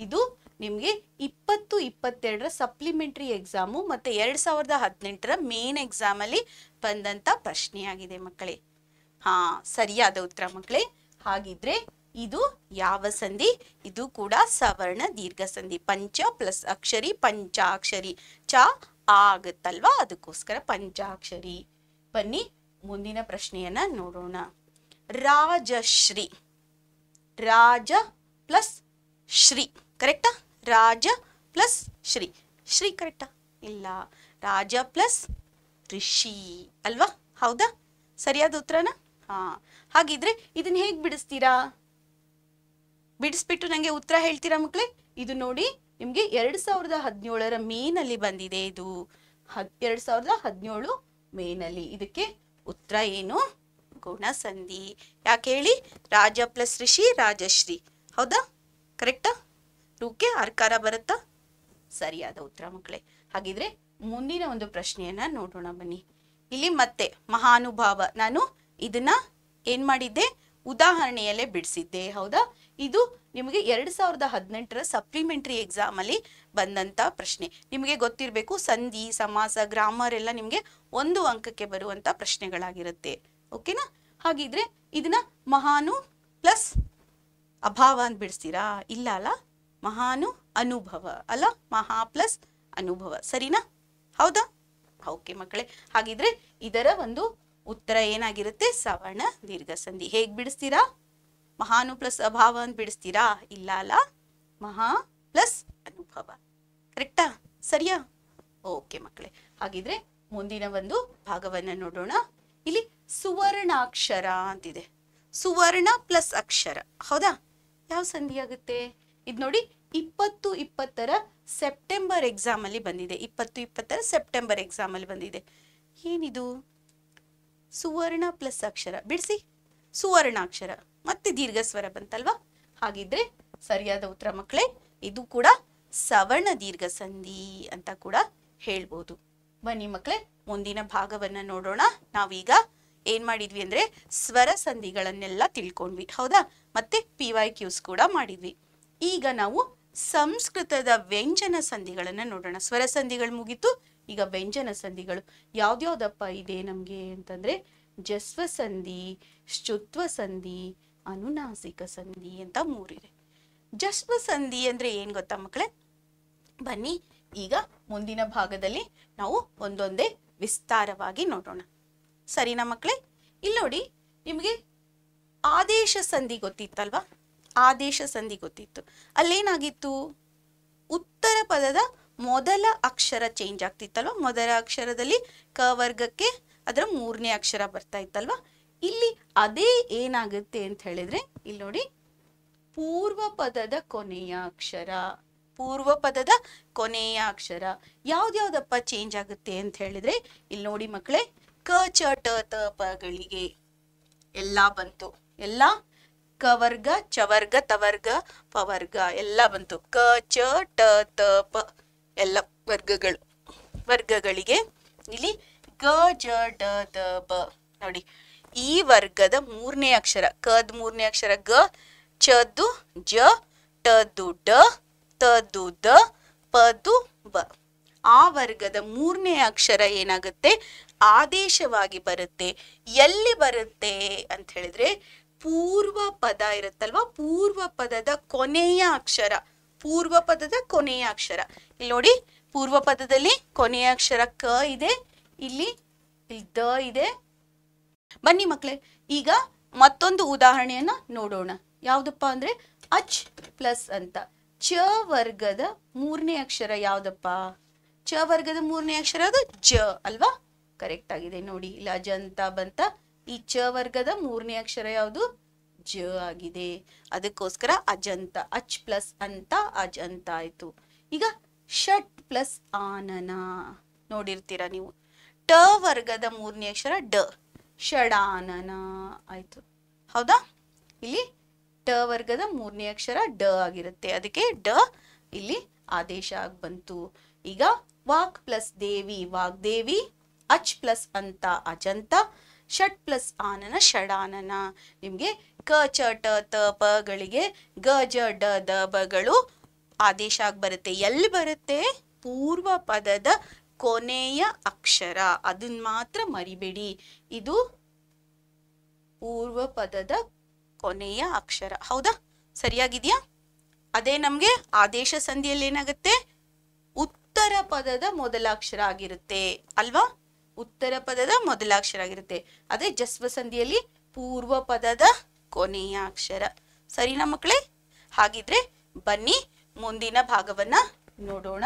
ಇದು ನಿಮಗೆ 2022 ಸಪ್ಲಿಮೆಂಟರಿ ಎಕ್ಸಾಮು ಮತ್ತೆ 2018 ಮೇನ್ ಎಕ್ಸಾಮ್ ಅಲ್ಲಿ ಬಂದಂತ ಪ್ರಶ್ನೆಯಾಗಿದೆ ಮಕ್ಕಳೇ. ಹಾ, ಸರಿಯಾದ ಉತ್ತರ ಮಕ್ಕಳೇ. ಹಾಗಿದ್ರೆ ಇದು ಯಾವ ಸಂಧಿ? ಇದು ಕೂಡ ಸವರ್ಣ ದೀರ್ಘ ಸಂಧಿ. ಪಂಚ ಪ್ಲಸ್ ಅಕ್ಷರಿ, ಪಂಚಾಕ್ಷರಿ. ಚ ಆಗತ್ತಲ್ವಾ, ಅದಕ್ಕೋಸ್ಕರ ಪಂಚಾಕ್ಷರಿ. ಬನ್ನಿ ಮುಂದಿನ ಪ್ರಶ್ನೆಯನ್ನ ನೋಡೋಣ. ರಾಜಶ್ರೀ, ರಾಜ ಪ್ಲಸ್ ಶ್ರೀ, ಕರೆಕ್ಟಾ? ರಾಜ ಪ್ಲಸ್ ಶ್ರೀ, ಶ್ರೀ ಕರೆಕ್ಟಾ? ಇಲ್ಲ, ರಾಜ ಪ್ಲಸ್ ಋಷಿ ಅಲ್ವಾ? ಹೌದಾ? ಸರಿಯಾದ ಉತ್ತರನ? ಹಾ. ಹಾಗಿದ್ರೆ ಇದನ್ನ ಹೇಗ್ ಬಿಡಿಸ್ತೀರಾ? ಬಿಡಿಸ್ಬಿಟ್ಟು ನಂಗೆ ಉತ್ತರ ಹೇಳ್ತೀರಾ ಮಕ್ಕಳೇ? ಇದು ನೋಡಿ, ನಿಮ್ಗೆ 2017 ಮೇನಲ್ಲಿ ಬಂದಿದೆ. ಇದು 2017 ಮೇನಲ್ಲಿ. ಇದಕ್ಕೆ ಉತ್ತರ ಏನು? ಗುಣಸಂಧಿ. ಯಾಕೆ ಹೇಳಿ? ರಾಜ ಪ್ಲಸ್ ಋಷಿ, ರಾಜಶ್ರೀ. ಹೌದಾ? ಕರೆಕ್ಟಾ? ರೂಕೆ ಆರ್ಕಾರ ಬರುತ್ತಾ? ಸರಿಯಾದ ಉತ್ತರ ಮಕ್ಕಳೇ. ಹಾಗಿದ್ರೆ ಮುಂದಿನ ಒಂದು ಪ್ರಶ್ನೆಯನ್ನ ನೋಡೋಣ ಬನ್ನಿ. ಇಲ್ಲಿ ಮತ್ತೆ ಮಹಾನುಭಾವ, ನಾನು ಇದನ್ನ ಏನ್ ಮಾಡಿದ್ದೆ? ಉದಾಹರಣೆಯಲ್ಲೇ ಬಿಡಿಸಿದ್ದೆ, ಹೌದಾ? ಇದು ನಿಮಗೆ 2018 ಸಪ್ಲಿಮೆಂಟರಿ ಎಕ್ಸಾಮ್ ಅಲ್ಲಿ ಬಂದಂತ ಪ್ರಶ್ನೆ. ನಿಮಗೆ ಗೊತ್ತಿರಬೇಕು, ಸಂಧಿ, ಸಮಾಸ, ಗ್ರಾಮರ್ ಎಲ್ಲ ನಿಮಗೆ 1 ಅಂಕಕ್ಕೆ ಬರುವಂತ ಪ್ರಶ್ನೆಗಳಾಗಿರುತ್ತೆ. ಓಕೆನಾ? ಹಾಗಿದ್ರೆ ಇದನ್ನ ಮಹಾನು ಪ್ಲಸ್ ಅಭಾವ ಅಂತ ಬಿಡಿಸ್ತೀರಾ? ಇಲ್ಲ ಅಲ್ಲ, ಮಹಾನು ಅನುಭವ ಅಲ್ಲ, ಮಹಾ ಪ್ಲಸ್ ಅನುಭವ. ಸರಿನಾ? ಹೌದಾ? ಓಕೆ ಮಕ್ಕಳೇ. ಹಾಗಿದ್ರೆ ಇದರ ಒಂದು ಉತ್ತರ ಏನಾಗಿರುತ್ತೆ? ಸವರ್ಣ ದೀರ್ಘ ಸಂಧಿ. ಹೇಗ್ ಬಿಡಿಸ್ತೀರಾ? ಮಹಾನು ಪ್ಲಸ್ ಅಭಾವ ಅಂತ ಬಿಡಿಸ್ತೀರಾ? ಇಲ್ಲ ಅಲ್ಲ, ಮಹಾ ಪ್ಲಸ್ ಅನುಭವ. ಕರೆಕ್ಟಾ? ಸರಿಯಾ? ಓಕೆ ಮಕ್ಕಳೇ. ಹಾಗಿದ್ರೆ ಮುಂದಿನ ಒಂದು ಭಾಗವನ್ನ ನೋಡೋಣ. ಇಲ್ಲಿ ಸುವರ್ಣಾಕ್ಷರ ಅಂತಿದೆ. ಸುವರ್ಣ ಪ್ಲಸ್ ಅಕ್ಷರ, ಹೌದಾ? ಯಾವ ಸಂಧಿ ಆಗುತ್ತೆ? ಇದು ನೋಡಿ, 2020 ಸೆಪ್ಟೆಂಬರ್ ಎಕ್ಸಾಮ್ ಅಲ್ಲಿ ಬಂದಿದೆ. 2020 ಸೆಪ್ಟೆಂಬರ್ ಎಕ್ಸಾಮ್ ಅಲ್ಲಿ ಬಂದಿದೆ. ಏನಿದು? ಸುವರ್ಣ ಪ್ಲಸ್ ಅಕ್ಷರ ಬಿಡಿಸಿ. ಸುವರ್ಣಾಕ್ಷರ ಮತ್ತೆ ದೀರ್ಘ ಸ್ವರ ಬಂತಲ್ವಾ? ಹಾಗಿದ್ರೆ ಸರಿಯಾದ ಉತ್ತರ ಮಕ್ಕಳೇ, ಇದು ಕೂಡ ಸವರ್ಣ ದೀರ್ಘ ಸಂಧಿ ಅಂತ ಕೂಡ ಹೇಳ್ಬೋದು. ಬನ್ನಿ ಮಕ್ಕಳೇ, ಮುಂದಿನ ಭಾಗವನ್ನ ನೋಡೋಣ. ನಾವೀಗ ಏನ್ ಮಾಡಿದ್ವಿ ಅಂದ್ರೆ ಸ್ವರ ಸಂಧಿಗಳನ್ನೆಲ್ಲ ತಿಳ್ಕೊಂಡ್ವಿ, ಹೌದಾ? ಮತ್ತೆ PYQs ಕೂಡ ಮಾಡಿದ್ವಿ. ಈಗ ನಾವು ಸಂಸ್ಕೃತದ ವ್ಯಂಜನ ಸಂಧಿಗಳನ್ನ ನೋಡೋಣ. ಸ್ವರ ಸಂಧಿಗಳು ಮುಗೀತು, ಈಗ ವ್ಯಂಜನ ಸಂಧಿಗಳು ಯಾವ್ದ್ಯಾವ್ದಪ್ಪ ಇದೆ ನಮ್ಗೆ ಅಂತಂದ್ರೆ ಜಸ್ವ ಸಂಧಿ, ಶ್ಚುತ್ವ ಸಂಧಿ, ಅನುನಾಸಿಕ ಸಂಧಿ ಅಂತ 3 ಇದೆ. ಜಸ್ವ ಸಂಧಿ ಅಂದ್ರೆ ಏನ್ ಗೊತ್ತಾ ಮಕ್ಕಳೇ? ಬನ್ನಿ ಈಗ ಮುಂದಿನ ಭಾಗದಲ್ಲಿ ನಾವು ಒಂದೊಂದೇ ವಿಸ್ತಾರವಾಗಿ ನೋಡೋಣ. ಸರಿನಾ ಮಕ್ಕಳೇ? ಇಲ್ಲಿ ನೋಡಿ, ನಿಮಗೆ ಆದೇಶ ಸಂಧಿ ಗೊತ್ತಿತ್ತಲ್ವಾ? ಆದೇಶ ಸಂಧಿ ಗೊತ್ತಿತ್ತು. ಅಲ್ಲೇನಾಗಿತ್ತು? ಉತ್ತರ ಪದದ ಮೊದಲ ಅಕ್ಷರ ಚೇಂಜ್ ಆಗ್ತಿತ್ತಲ್ವಾ? ಮೊದಲ ಅಕ್ಷರದಲ್ಲಿ ಕ ವರ್ಗಕ್ಕೆ ಅದರ 3ನೇ ಅಕ್ಷರ ಬರ್ತಾ ಇತ್ತಲ್ವಾ? ಇಲ್ಲಿ ಅದೇ ಏನಾಗುತ್ತೆ ಅಂತ ಹೇಳಿದ್ರೆ, ಇಲ್ಲಿ ನೋಡಿ, ಪೂರ್ವ ಪದದ ಕೊನೆಯ ಅಕ್ಷರ, ಪೂರ್ವ ಪದದ ಕೊನೆಯ ಅಕ್ಷರ ಯಾವ್ದ್ಯಾವ್ದಪ್ಪ ಚೇಂಜ್ ಆಗುತ್ತೆ ಅಂತ ಹೇಳಿದ್ರೆ, ಇಲ್ಲಿ ನೋಡಿ ಮಕ್ಕಳೇ, ಕ ಚ ಟ ತ ಪಗಳಿಗೆ ಎಲ್ಲ ಬಂತು. ಎಲ್ಲ ಕವರ್ಗ, ಚವರ್ಗ, ತವರ್ಗ, ಪವರ್ಗ ಎಲ್ಲ ಬಂತು. ಕ ಚ ಟ ತ ಪ ಎಲ್ಲ ವರ್ಗಗಳಿಗೆ ಇಲ್ಲಿ ಗ ಜ ಡ ದ ಬ ನೋಡಿ, ಈ ವರ್ಗದ ಮೂರನೇ ಅಕ್ಷರ ಕದ್ ಮೂರನೇ ಅಕ್ಷರ ಗ, ಚದು ಜ, ಟದು ಡ, ತದು ದ, ಪದು ಬ. ಆ ವರ್ಗದ ಮೂರನೇ ಅಕ್ಷರ ಏನಾಗುತ್ತೆ, ಆದೇಶವಾಗಿ ಬರುತ್ತೆ. ಎಲ್ಲಿ ಬರುತ್ತೆ ಅಂತ ಹೇಳಿದ್ರೆ ಪೂರ್ವ ಪದ ಇರುತ್ತಲ್ವಾ, ಪೂರ್ವ ಪದದ ಕೊನೆಯ ಅಕ್ಷರ, ಪೂರ್ವ ಪದದ ಕೊನೆಯ ಅಕ್ಷರ. ಇಲ್ಲಿ ನೋಡಿ, ಪೂರ್ವ ಪದದಲ್ಲಿ ಕೊನೆಯ ಅಕ್ಷರ ಕ ಇದೆ, ಇಲ್ಲಿ ದ ಇದೆ. ಬನ್ನಿ ಮಕ್ಕಳೇ, ಈಗ ಮತ್ತೊಂದು ಉದಾಹರಣೆಯನ್ನ ನೋಡೋಣ. ಯಾವ್ದಪ್ಪ ಅಂದ್ರೆ ಅಚ್ ಪ್ಲಸ್ ಅಂತ. ಚ ವರ್ಗದ ಮೂರನೇ ಅಕ್ಷರ ಯಾವ್ದಪ್ಪ? ಚ ವರ್ಗದ ಮೂರನೇ ಅಕ್ಷರ ಅದು ಜ ಅಲ್ವಾ? ಕರೆಕ್ಟ್ ಆಗಿದೆ ನೋಡಿ, ಇಲ್ಲ ಅಜಂತ ಬಂತ. ಈ ಚ ವರ್ಗದ ಮೂರನೇ ಅಕ್ಷರ ಯಾವುದು? ಜ ಆಗಿದೆ. ಅದಕ್ಕೋಸ್ಕರ ಅಜಂತ, ಅಚ್ ಪ್ಲಸ್ ಅಂತ ಅಜಂತ ಆಯ್ತು. ಈಗ ಷಟ್ ಪ್ಲಸ್ ಆನನ ನೋಡಿರ್ತೀರ ನೀವು. ಟ ವರ್ಗದ ಮೂರನೇ ಅಕ್ಷರ ಡ, ಷಡಾನನ ಆಯ್ತು. ಹೌದಾ? ಇಲ್ಲಿ ಟ ವರ್ಗದ ಮೂರನೇ ಅಕ್ಷರ ಡ ಆಗಿರುತ್ತೆ, ಅದಕ್ಕೆ ಡ ಇಲ್ಲಿ ಆದೇಶ ಆಗಿ ಬಂತು. ಈಗ ವಾಕ್ ಪ್ಲಸ್ ದೇವಿ ವಾಗ್ದೇವಿ, ಅಚ್ ಪ್ಲಸ್ ಅಂತ ಅಜಂತ, ಷಟ್ ಪ್ಲಸ್ ಆನನ ಷಡಾನನ. ನಿಮ್ಗೆ ಕ ಚ ಟ ತ ಪ ಗಳಿಗೆ ಗ ಜ ಡ ದ ಬಗಳು ಆದೇಶ ಆಗಿ ಬರುತ್ತೆ. ಎಲ್ಲಿ ಬರುತ್ತೆ? ಪೂರ್ವ ಪದದ ಕೊನೆಯ ಅಕ್ಷರ, ಅದನ್ನ ಮಾತ್ರ ಮರಿಬೇಡಿ. ಇದು ಪೂರ್ವ ಪದದ ಕೊನೆಯ ಅಕ್ಷರ. ಹೌದಾ? ಸರಿಯಾಗಿದೆಯಾ? ಅದೇ ನಮ್ಗೆ ಆದೇಶ ಸಂಧಿಯಲ್ಲಿ ಏನಾಗುತ್ತೆ? ಉತ್ತರ ಪದದ ಮೊದಲ ಅಕ್ಷರ ಆಗಿರುತ್ತೆ ಅಲ್ವಾ? ಉತ್ತರ ಪದದ ಮೊದಲ ಅಕ್ಷರ ಆಗಿರುತ್ತೆ. ಅದೇ ಜಸ್ವ ಸಂಧಿಯಲ್ಲಿ ಪೂರ್ವ ಪದದ ಕೊನೆಯ ಅಕ್ಷರ. ಸರಿನಾ ಮಕ್ಕಳೇ? ಹಾಗಿದ್ರೆ ಬನ್ನಿ ಮುಂದಿನ ಭಾಗವನ್ನ ನೋಡೋಣ.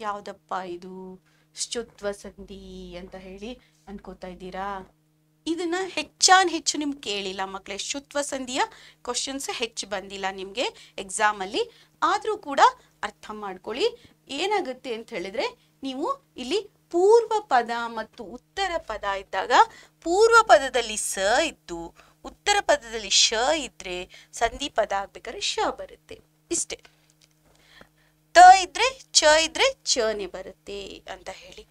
ಯಾವ್ದಪ್ಪ ಇದು? ಶ್ಚುತ್ವ ಸಂಧಿ ಅಂತ ಹೇಳಿ ಅನ್ಕೋತಾ ಇದ್ದೀರಾ? ಇದನ್ನ ಹೆಚ್ಚು ನಿಮ್ಗೆ ಕೇಳಿಲ್ಲ ಮಕ್ಕಳೇ. ಶ್ಚುತ್ವ ಸಂಧಿಯ ಕ್ವಶನ್ಸ್ ಹೆಚ್ಚು ಬಂದಿಲ್ಲ ನಿಮ್ಗೆ ಎಕ್ಸಾಮ್ ಅಲ್ಲಿ. ಆದ್ರೂ ಕೂಡ ಅರ್ಥ ಮಾಡ್ಕೊಳ್ಳಿ. ಏನಾಗುತ್ತೆ ಅಂತ ಹೇಳಿದ್ರೆ, ನೀವು ಇಲ್ಲಿ ಪೂರ್ವ ಪದ ಮತ್ತು ಉತ್ತರ ಪದ ಇದ್ದಾಗ ಪೂರ್ವ ಪದದಲ್ಲಿ ಸ ಇದ್ದು ಉತ್ತರ ಪದದಲ್ಲಿ ಶ ಇದ್ರೆ ಸಂಧಿ ಪದ ಆಗ್ಬೇಕಾದ್ರೆ ಶ ಬರುತ್ತೆ. ಇಷ್ಟೇ. ತ ಇದ್ರೆ ಚ ಇದ್ರೆ ಚನೆ ಬರುತ್ತೆ ಅಂತ ಹೇಳಿ.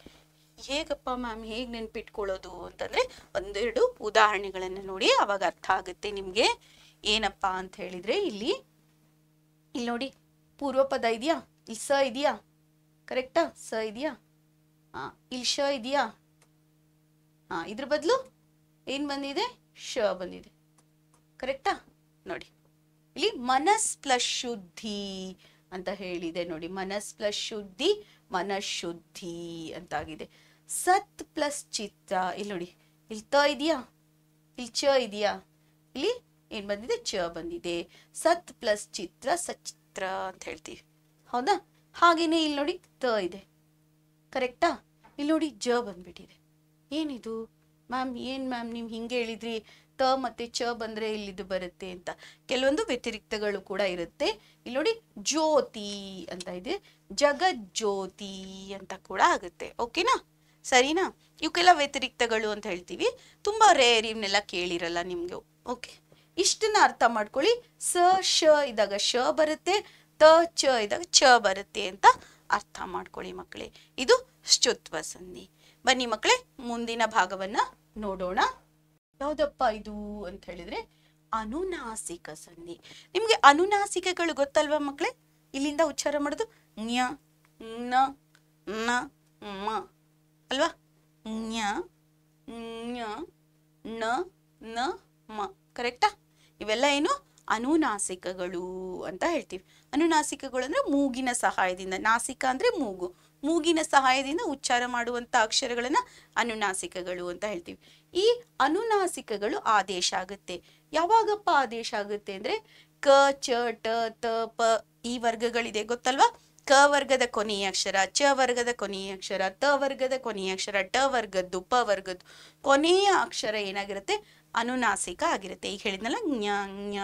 ಹೇಗಪ್ಪ ಮ್ಯಾಮ್, ಹೇಗೆ ನೆನ್ಪಿಟ್ಕೊಳ್ಳೋದು ಅಂತಂದ್ರೆ ಒಂದೆರಡು ಉದಾಹರಣೆಗಳನ್ನ ನೋಡಿ, ಅವಾಗ ಅರ್ಥ ಆಗುತ್ತೆ ನಿಮ್ಗೆ. ಏನಪ್ಪಾ ಅಂತ ಹೇಳಿದ್ರೆ, ಇಲ್ಲಿ ನೋಡಿ, ಪೂರ್ವ ಪದ ಇದೆಯಾ? ಇಲ್ಲಿ ಸ ಇದೆಯಾ? ಕರೆಕ್ಟಾ? ಸ ಇದೆಯಾ? ಇಲ್ಲಿ ಶ ಇದೆಯಾ? ಇದ್ರ ಬದಲು ಏನ್ ಬಂದಿದೆ? ಶ ಬಂದಿದೆ. ಕರೆಕ್ಟಾ? ನೋಡಿ, ಇಲ್ಲಿ ಮನಸ್ ಪ್ಲಸ್ ಶುದ್ಧಿ ಅಂತ ಹೇಳಿದೆ ನೋಡಿ. ಮನಸ್ ಪ್ಲಸ್ ಶುದ್ಧಿ, ಮನಃಶುದ್ಧಿ ಅಂತಾಗಿದೆ. ಸತ್ ಪ್ಲಸ್ ಚಿತ್ತ, ಇಲ್ಲಿ ನೋಡಿ, ಇಲ್ಲಿ ತ ಇದೆಯಾ? ಇಲ್ಲಿ ಚ ಇದೆಯಾ? ಇಲ್ಲಿ ಏನ್ ಬಂದಿದೆ? ಚ ಬಂದಿದೆ. ಸತ್ ಪ್ಲಸ್ ಚಿತ್ರ, ಸಚಿತ್ರ ಅಂತ ಹೇಳ್ತೀವಿ. ಹೌದಾ? ಹಾಗೇನೆ ಇಲ್ಲಿ ನೋಡಿ ತ ಇದೆ. ಕರೆಕ್ಟಾ? ಇಲ್ಲಿ ನೋಡಿ ಜ ಬಂದ್ಬಿಟ್ಟಿದೆ. ಏನಿದು ಮ್ಯಾಮ್? ಏನ್ ಮ್ಯಾಮ್ ನೀವು ಹಿಂಗೆ ಹೇಳಿದ್ರಿ, ತ ಮತ್ತೆ ಚ ಬಂದ್ರೆ ಇಲ್ಲಿದು ಬರುತ್ತೆ ಅಂತ. ಕೆಲವೊಂದು ವ್ಯತಿರಿಕ್ತಗಳು ಕೂಡ ಇರುತ್ತೆ. ಇಲ್ಲಿ ನೋಡಿ ಜ್ಯೋತಿ ಅಂತ ಇದೆ, ಜಗಜ್ಯೋತಿ ಅಂತ ಕೂಡ ಆಗುತ್ತೆ. ಓಕೆನಾ? ಸರಿನಾ? ಇವಕ್ಕೆಲ್ಲ ವ್ಯತಿರಿಕ್ತಗಳು ಅಂತ ಹೇಳ್ತೀವಿ. ತುಂಬಾ ರೇರ್, ಇವನ್ನೆಲ್ಲ ಕೇಳಿರಲ್ಲ ನಿಮ್ಗೆ. ಓಕೆ, ಇಷ್ಟನ್ನ ಅರ್ಥ ಮಾಡ್ಕೊಳ್ಳಿ. ಸ ಶ ಇದ್ದಾಗ ಶ ಬರುತ್ತೆ, ತ ಚ ಇದ್ದಾಗ ಚ ಬರುತ್ತೆ ಅಂತ ಅರ್ಥ ಮಾಡ್ಕೊಳ್ಳಿ ಮಕ್ಕಳೇ. ಇದು ಶ್ಚುತ್ವ ಸಂಧಿ. ಬನ್ನಿ ಮಕ್ಕಳೇ, ಮುಂದಿನ ಭಾಗವನ್ನ ನೋಡೋಣ. ಯಾವ್ದಪ್ಪ ಇದು ಅಂತ ಹೇಳಿದ್ರೆ ಅನುನಾಸಿಕ ಸಂಧಿ. ನಿಮ್ಗೆ ಅನುನಾಸಿಕಗಳು ಗೊತ್ತಲ್ವಾ ಮಕ್ಕಳೇ? ಇಲ್ಲಿಂದ ಉಚ್ಚಾರ ಮಾಡೋದು ಜ್ಞ, ನ, ನ, ಮ ಅಲ್ವಾ? ಜ್ಞ, ಜ್ಞ, ನ, ನ, ಮ. ಕರೆಕ್ಟಾ? ಇವೆಲ್ಲ ಏನು? ಅನುನಾಸಿಕಗಳು ಅಂತ ಹೇಳ್ತೀವಿ. ಅನುನಾಸಿಕಗಳು ಅಂದ್ರೆ ಮೂಗಿನ ಸಹಾಯದಿಂದ, ನಾಸಿಕ ಅಂದ್ರೆ ಮೂಗು, ಮೂಗಿನ ಸಹಾಯದಿಂದ ಉಚ್ಚಾರ ಮಾಡುವಂತ ಅಕ್ಷರಗಳನ್ನ ಅನುನಾಸಿಕಗಳು ಅಂತ ಹೇಳ್ತೀವಿ. ಈ ಅನುನಾಸಿಕಗಳು ಆದೇಶ ಆಗುತ್ತೆ. ಯಾವಾಗಪ್ಪ ಆದೇಶ ಆಗುತ್ತೆ ಅಂದ್ರೆ ಕ ಚ ಟ ತ ಪ ಈ ವರ್ಗಗಳಿದೆ ಗೊತ್ತಲ್ವಾ? ಕ ವರ್ಗದ ಕೊನೆಯ ಅಕ್ಷರ, ಚ ವರ್ಗದ ಕೊನೆಯ ಅಕ್ಷರ, ತ ವರ್ಗದ ಕೊನೆಯ ಅಕ್ಷರ, ಟ ವರ್ಗದ್ದು, ಪ ವರ್ಗದ್ದು ಕೊನೆಯ ಅಕ್ಷರ ಏನಾಗಿರುತ್ತೆ? ಅನುನಾಸಿಕ ಆಗಿರುತ್ತೆ. ಈಗ ಹೇಳಿದ್ನಲ್ಲ ಜ್ಞ, ಜ್ಞ,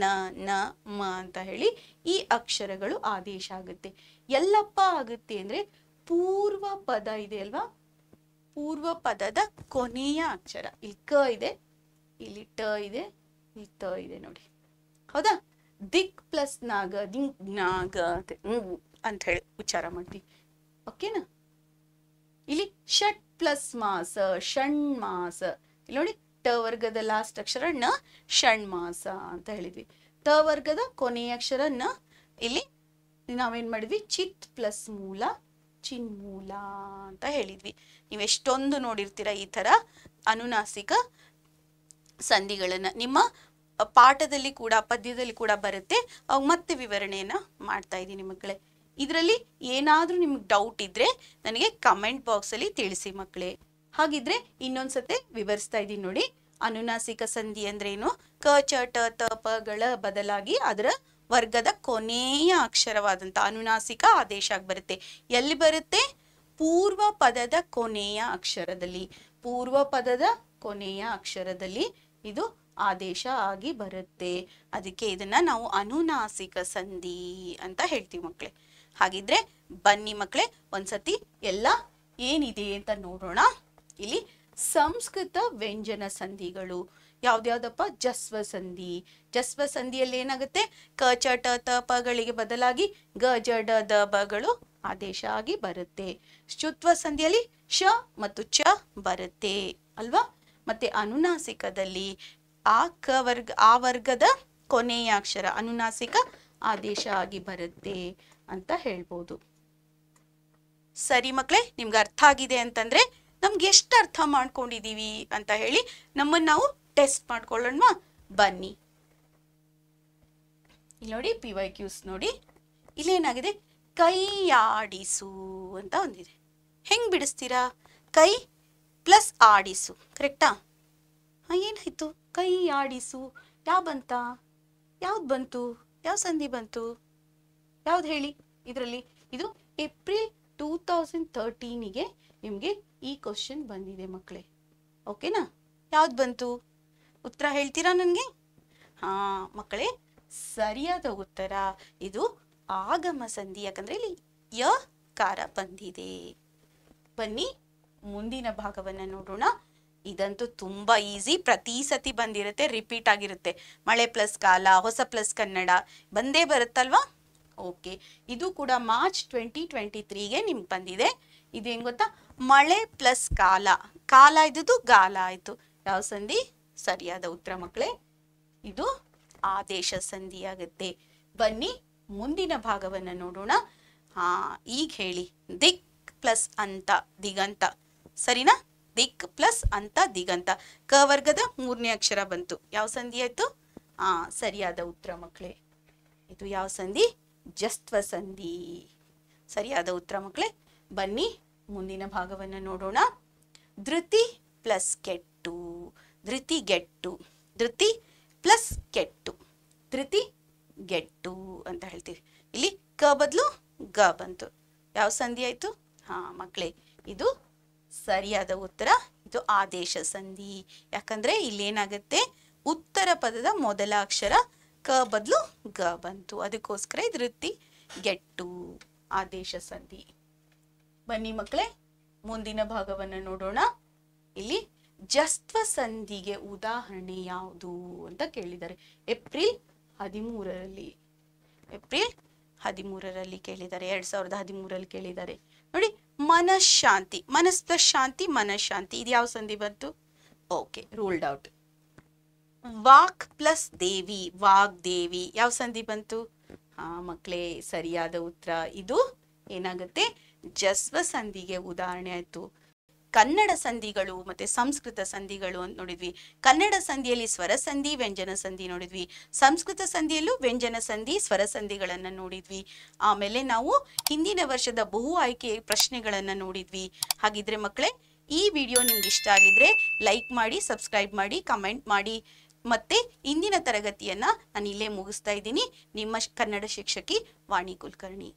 ಣ, ನ, ಮ ಅಂತ ಹೇಳಿ ಈ ಅಕ್ಷರಗಳು ಆದೇಶ ಆಗುತ್ತೆ. ಎಲ್ಲಪ್ಪ ಆಗುತ್ತೆ ಅಂದ್ರೆ ಪೂರ್ವ ಪದ ಇದೆ ಅಲ್ವಾ? ಪೂರ್ವ ಪದದ ಕೊನೆಯ ಅಕ್ಷರ. ಇಲ್ಲಿ ಕ ಇದೆ, ಇಲ್ಲಿ ಟ ಇದೆ, ಇಲ್ಲಿ ತ ಇದೆ ನೋಡಿ. ಹೌದಾ? ದಿಕ್ ಪ್ಲಸ್ ನಾಗ, ದಿಂಗ್ ನಾಗ ಅಂತ ಹೇಳಿ ಉಚ್ಚಾರ ಮಾಡ್ತೀವಿ. ಓಕೆನಾ. ಇಲ್ಲಿ ಷಟ್ ಪ್ಲಸ್ ಮಾಸ ಷಣ್ಮಾಸ. ಇಲ್ಲಿ ನೋಡಿ ಟ ವರ್ಗದ ಲಾಸ್ಟ್ ಅಕ್ಷರ ಣ, ಷಣ್ಮಾಸ ಅಂತ ಹೇಳಿದ್ವಿ. ತ ವರ್ಗದ ಕೊನೆಯ ಅಕ್ಷರ ನ, ಇಲ್ಲಿ ನಾವೇನ್ ಮಾಡಿದ್ವಿ ಚಿತ್ ಪ್ಲಸ್ ಮೂಲ ಚಿನ್ಮೂಲ ಅಂತ ಹೇಳಿದ್ವಿ. ನೀವು ಎಷ್ಟೊಂದು ನೋಡಿರ್ತೀರ ಈ ತರ ಅನುನಾಸಿಕ ಸಂಧಿಗಳನ್ನ. ನಿಮ್ಮ ಪಾಠದಲ್ಲಿ ಕೂಡ ಪದ್ಯದಲ್ಲಿ ಕೂಡ ಬರುತ್ತೆ. ಅವಾಗ ಮತ್ತೆ ವಿವರಣೆಯನ್ನ ಮಾಡ್ತಾ ಇದ್ದೀನಿ ಮಕ್ಕಳೇ. ಇದರಲ್ಲಿ ಏನಾದ್ರೂ ನಿಮ್ಗೆ ಡೌಟ್ ಇದ್ರೆ ನನಗೆ ಕಮೆಂಟ್ ಬಾಕ್ಸ್ ಅಲ್ಲಿ ತಿಳಿಸಿ ಮಕ್ಕಳೇ. ಹಾಗಿದ್ರೆ ಇನ್ನೊಂದ್ಸತೆ ವಿವರಿಸ್ತಾ ಇದ್ದೀನಿ ನೋಡಿ. ಅನುನಾಸಿಕ ಸಂಧಿ ಅಂದ್ರೇನು? ಕ ಚ ಟ ತ ಪಗಳ ಬದಲಾಗಿ ಅದರ ವರ್ಗದ ಕೊನೆಯ ಅಕ್ಷರವಾದಂತ ಅನುನಾಸಿಕ ಆದೇಶ ಆಗಿ ಬರುತ್ತೆ. ಎಲ್ಲಿ ಬರುತ್ತೆ? ಪೂರ್ವ ಪದದ ಕೊನೆಯ ಅಕ್ಷರದಲ್ಲಿ. ಪೂರ್ವ ಪದದ ಕೊನೆಯ ಅಕ್ಷರದಲ್ಲಿ ಇದು ಆದೇಶ ಆಗಿ ಬರುತ್ತೆ. ಅದಕ್ಕೆ ಇದನ್ನ ನಾವು ಅನುನಾಸಿಕ ಸಂಧಿ ಅಂತ ಹೇಳ್ತೀವಿ ಮಕ್ಕಳೇ. ಹಾಗಿದ್ರೆ ಬನ್ನಿ ಮಕ್ಕಳೇ ಒಂದ್ಸತಿ ಎಲ್ಲ ಏನಿದೆ ಅಂತ ನೋಡೋಣ. ಇಲ್ಲಿ ಸಂಸ್ಕೃತ ವ್ಯಂಜನ ಸಂಧಿಗಳು ಯಾವ್ದ್ಯಾವ್ದಪ್ಪ? ಜಸ್ವ ಸಂಧಿ. ಜಸ್ವ ಸಂಧಿಯಲ್ಲಿ ಏನಾಗುತ್ತೆ? ಕ ಚ ಟ ತ ಪಗಳಿಗೆ ಬದಲಾಗಿ ಗ ಜ ಡ ದ ಬಗಳು ಆದೇಶ ಆಗಿ ಬರುತ್ತೆ. ಶ್ಚುತ್ವ ಸಂಧಿಯಲ್ಲಿ ಶ ಮತ್ತು ಚ ಬರುತ್ತೆ ಅಲ್ವಾ. ಮತ್ತೆ ಅನುನಾಸಿಕದಲ್ಲಿ ಆ ವರ್ಗದ ಕೊನೆಯ ಅಕ್ಷರ ಅನುನಾಸಿಕ ಆದೇಶ ಆಗಿ ಬರುತ್ತೆ ಅಂತ ಹೇಳ್ಬೋದು. ಸರಿ ಮಕ್ಕಳೇ, ನಿಮ್ಗೆ ಅರ್ಥ ಆಗಿದೆ ಅಂತಂದ್ರೆ ನಮ್ಗೆ ಎಷ್ಟು ಅರ್ಥ ಮಾಡ್ಕೊಂಡಿದೀವಿ ಅಂತ ಹೇಳಿ ನಮ್ಮನ್ನ ನಾವು ಟೆಸ್ಟ್ ಮಾಡ್ಕೊಳ್ಳೋಣ. ಬನ್ನಿ ಇಲ್ಲಿ ನೋಡಿ PYQs ನೋಡಿ. ಇಲ್ಲೇನಾಗಿದೆ? ಕೈಯಾಡಿಸು ಅಂತ ಒಂದಿದೆ. ಹೆಂಗ್ ಬಿಡಿಸ್ತೀರಾ? ಕೈ ಪ್ಲಸ್ ಆಡಿಸು, ಕರೆಕ್ಟಾ? ಏನಾಯ್ತು? ಕೈ ಆಡಿಸು ಯಾವ್ದು ಬಂತು? ಯಾವ ಸಂಧಿ ಬಂತು? ಯಾವ್ದು ಹೇಳಿ ಇದರಲ್ಲಿ? ಇದು ಏಪ್ರಿಲ್ 2013ಗೆ ನಿಮ್ಗೆ ಈ ಕ್ವಶನ್ ಬಂದಿದೆ ಮಕ್ಕಳೇ. ಓಕೆನಾ? ಯಾವ್ದು ಬಂತು? ಉತ್ತರ ಹೇಳ್ತೀರಾ ನನಗೆ? ಹಾ ಮಕ್ಕಳೇ, ಸರಿಯಾದ ಉತ್ತರ ಇದು ಆಗಮ ಸಂಧಿ. ಯಾಕಂದ್ರೆ ಇಲ್ಲಿ ಯ ಕಾರ ಬಂದಿದೆ. ಬನ್ನಿ ಮುಂದಿನ ಭಾಗವನ್ನ ನೋಡೋಣ. ಇದಂತೂ ತುಂಬಾ ಈಸಿ, ಪ್ರತಿ ಸತಿ ಬಂದಿರುತ್ತೆ, ರಿಪೀಟ್ ಆಗಿರುತ್ತೆ. ಮಳೆ ಪ್ಲಸ್ ಕಾಲ, ಹೊಸ ಪ್ಲಸ್ ಕನ್ನಡ ಬಂದೇ ಬರುತ್ತಲ್ವಾ. ಓಕೆ, ಇದು ಕೂಡ ಮಾರ್ಚ್ 2023ಗೆ ನಿಮ್ಗೆ ಬಂದಿದೆ. ಇದೇನ್ ಗೊತ್ತಾ? ಮಳೆ ಪ್ಲಸ್ ಕಾಲ, ಕಾಲ ಇದ್ದು ಗಾಲ ಆಯ್ತು. ಯಾವ ಸಂಧಿ? ಸರಿಯಾದ ಉತ್ತರ ಮಕ್ಕಳೇ, ಇದು ಆದೇಶ ಸಂಧಿ ಆಗುತ್ತೆ. ಬನ್ನಿ ಮುಂದಿನ ಭಾಗವನ್ನ ನೋಡೋಣ. ಈಗ ಹೇಳಿ, ದಿಕ್ ಪ್ಲಸ್ ಅಂತ ದಿಗಂತ, ಸರಿನಾ? ದಿಕ್ ಪ್ಲಸ್ ಅಂತ ದಿಗಂತ, ಕ ವರ್ಗದ ಮೂರನೇ ಅಕ್ಷರ ಬಂತು. ಯಾವ ಸಂಧಿ ಆಯ್ತು? ಸರಿಯಾದ ಉತ್ತರ ಮಕ್ಕಳೇ, ಇದು ಯಾವ ಸಂಧಿ? ಜಸ್ತ್ವ ಸಂಧಿ. ಸರಿಯಾದ ಉತ್ತರ ಮಕ್ಕಳೇ. ಬನ್ನಿ ಮುಂದಿನ ಭಾಗವನ್ನ ನೋಡೋಣ. ಧೃತಿ ಪ್ಲಸ್ ಕೆಟ್ಟು, ಧೃತಿ ಗೆಟ್ಟು, ಧೃತಿ ಪ್ಲಸ್ ಕೆಟ್ಟು, ಧೃತಿ ಗೆಟ್ಟು ಅಂತ ಹೇಳ್ತೀವಿ. ಇಲ್ಲಿ ಕ ಬದಲು ಗ ಬಂತು. ಯಾವ ಸಂಧಿ ಆಯ್ತು? ಮಕ್ಕಳೇ, ಇದು ಸರಿಯಾದ ಉತ್ತರ. ಇದು ಆದೇಶ ಸಂಧಿ. ಯಾಕಂದ್ರೆ ಇಲ್ಲೇನಾಗುತ್ತೆ? ಉತ್ತರ ಪದದ ಮೊದಲ ಅಕ್ಷರ ಕ ಬದಲು ಗ ಬಂತು, ಅದಕ್ಕೋಸ್ಕರ ಧೃತಿ ಗೆಟ್ಟು ಆದೇಶ ಸಂಧಿ. ಬನ್ನಿ ಮಕ್ಕಳೇ ಮುಂದಿನ ಭಾಗವನ್ನ ನೋಡೋಣ. ಇಲ್ಲಿ ಜಸ್ತ್ವ ಸಂಧಿಗೆ ಉದಾಹರಣೆ ಯಾವುದು ಅಂತ ಕೇಳಿದ್ದಾರೆ. ಏಪ್ರಿಲ್ 13ರಲ್ಲಿ ಕೇಳಿದ್ದಾರೆ. 2013ರಲ್ಲಿ ಕೇಳಿದ್ದಾರೆ ನೋಡಿ. ಮನಃಶಾಂತಿ, ಮನಸ್ ಪ್ಲಸ್ ಶಾಂತಿ, ಮನಃಶಾಂತಿ, ಇದು ಯಾವ ಸಂಧಿ ಬಂತು? Okay, ruled out. ವಾಕ್ ಪ್ಲಸ್ ದೇವಿ, ವಾಗ್ದೇವಿ, ಯಾವ ಸಂಧಿ ಬಂತು? ಮಕ್ಕಳೇ, ಸರಿಯಾದ ಉತ್ತರ. ಇದು ಏನಾಗುತ್ತೆ? ಜಸ್ವ ಸಂಧಿಗೆ ಉದಾಹರಣೆ ಆಯ್ತು. ಕನ್ನಡ ಸಂಧಿಗಳು ಮತ್ತೆ ಸಂಸ್ಕೃತ ಸಂಧಿಗಳು ಅಂತ ನೋಡಿದ್ವಿ. ಕನ್ನಡ ಸಂಧಿಯಲ್ಲಿ ಸ್ವರ ಸಂಧಿ, ವ್ಯಂಜನ ಸಂಧಿ ನೋಡಿದ್ವಿ. ಸಂಸ್ಕೃತ ಸಂಧಿಯಲ್ಲೂ ವ್ಯಂಜನ ಸಂಧಿ, ಸ್ವರ ಸಂಧಿಗಳನ್ನ ನೋಡಿದ್ವಿ. ಆಮೇಲೆ ನಾವು ಹಿಂದಿನ ವರ್ಷದ ಬಹು ಆಯ್ಕೆ ಪ್ರಶ್ನೆಗಳನ್ನ ನೋಡಿದ್ವಿ. ಹಾಗಿದ್ರೆ ಮಕ್ಕಳೇ, ಈ ವಿಡಿಯೋ ನಿಮ್ಗೆ ಇಷ್ಟ ಆಗಿದ್ರೆ ಲೈಕ್ ಮಾಡಿ, ಸಬ್ಸ್ಕ್ರೈಬ್ ಮಾಡಿ, ಕಮೆಂಟ್ ಮಾಡಿ. ಮತ್ತೆ ಇಂದಿನ ತರಗತಿಯನ್ನ ನಾನು ಇಲ್ಲೇ ಮುಗಿಸ್ತಾ ಇದ್ದೀನಿ. ನಿಮ್ಮ ಕನ್ನಡ ಶಿಕ್ಷಕಿ ವಾಣಿ ಕುಲಕರ್ಣಿ.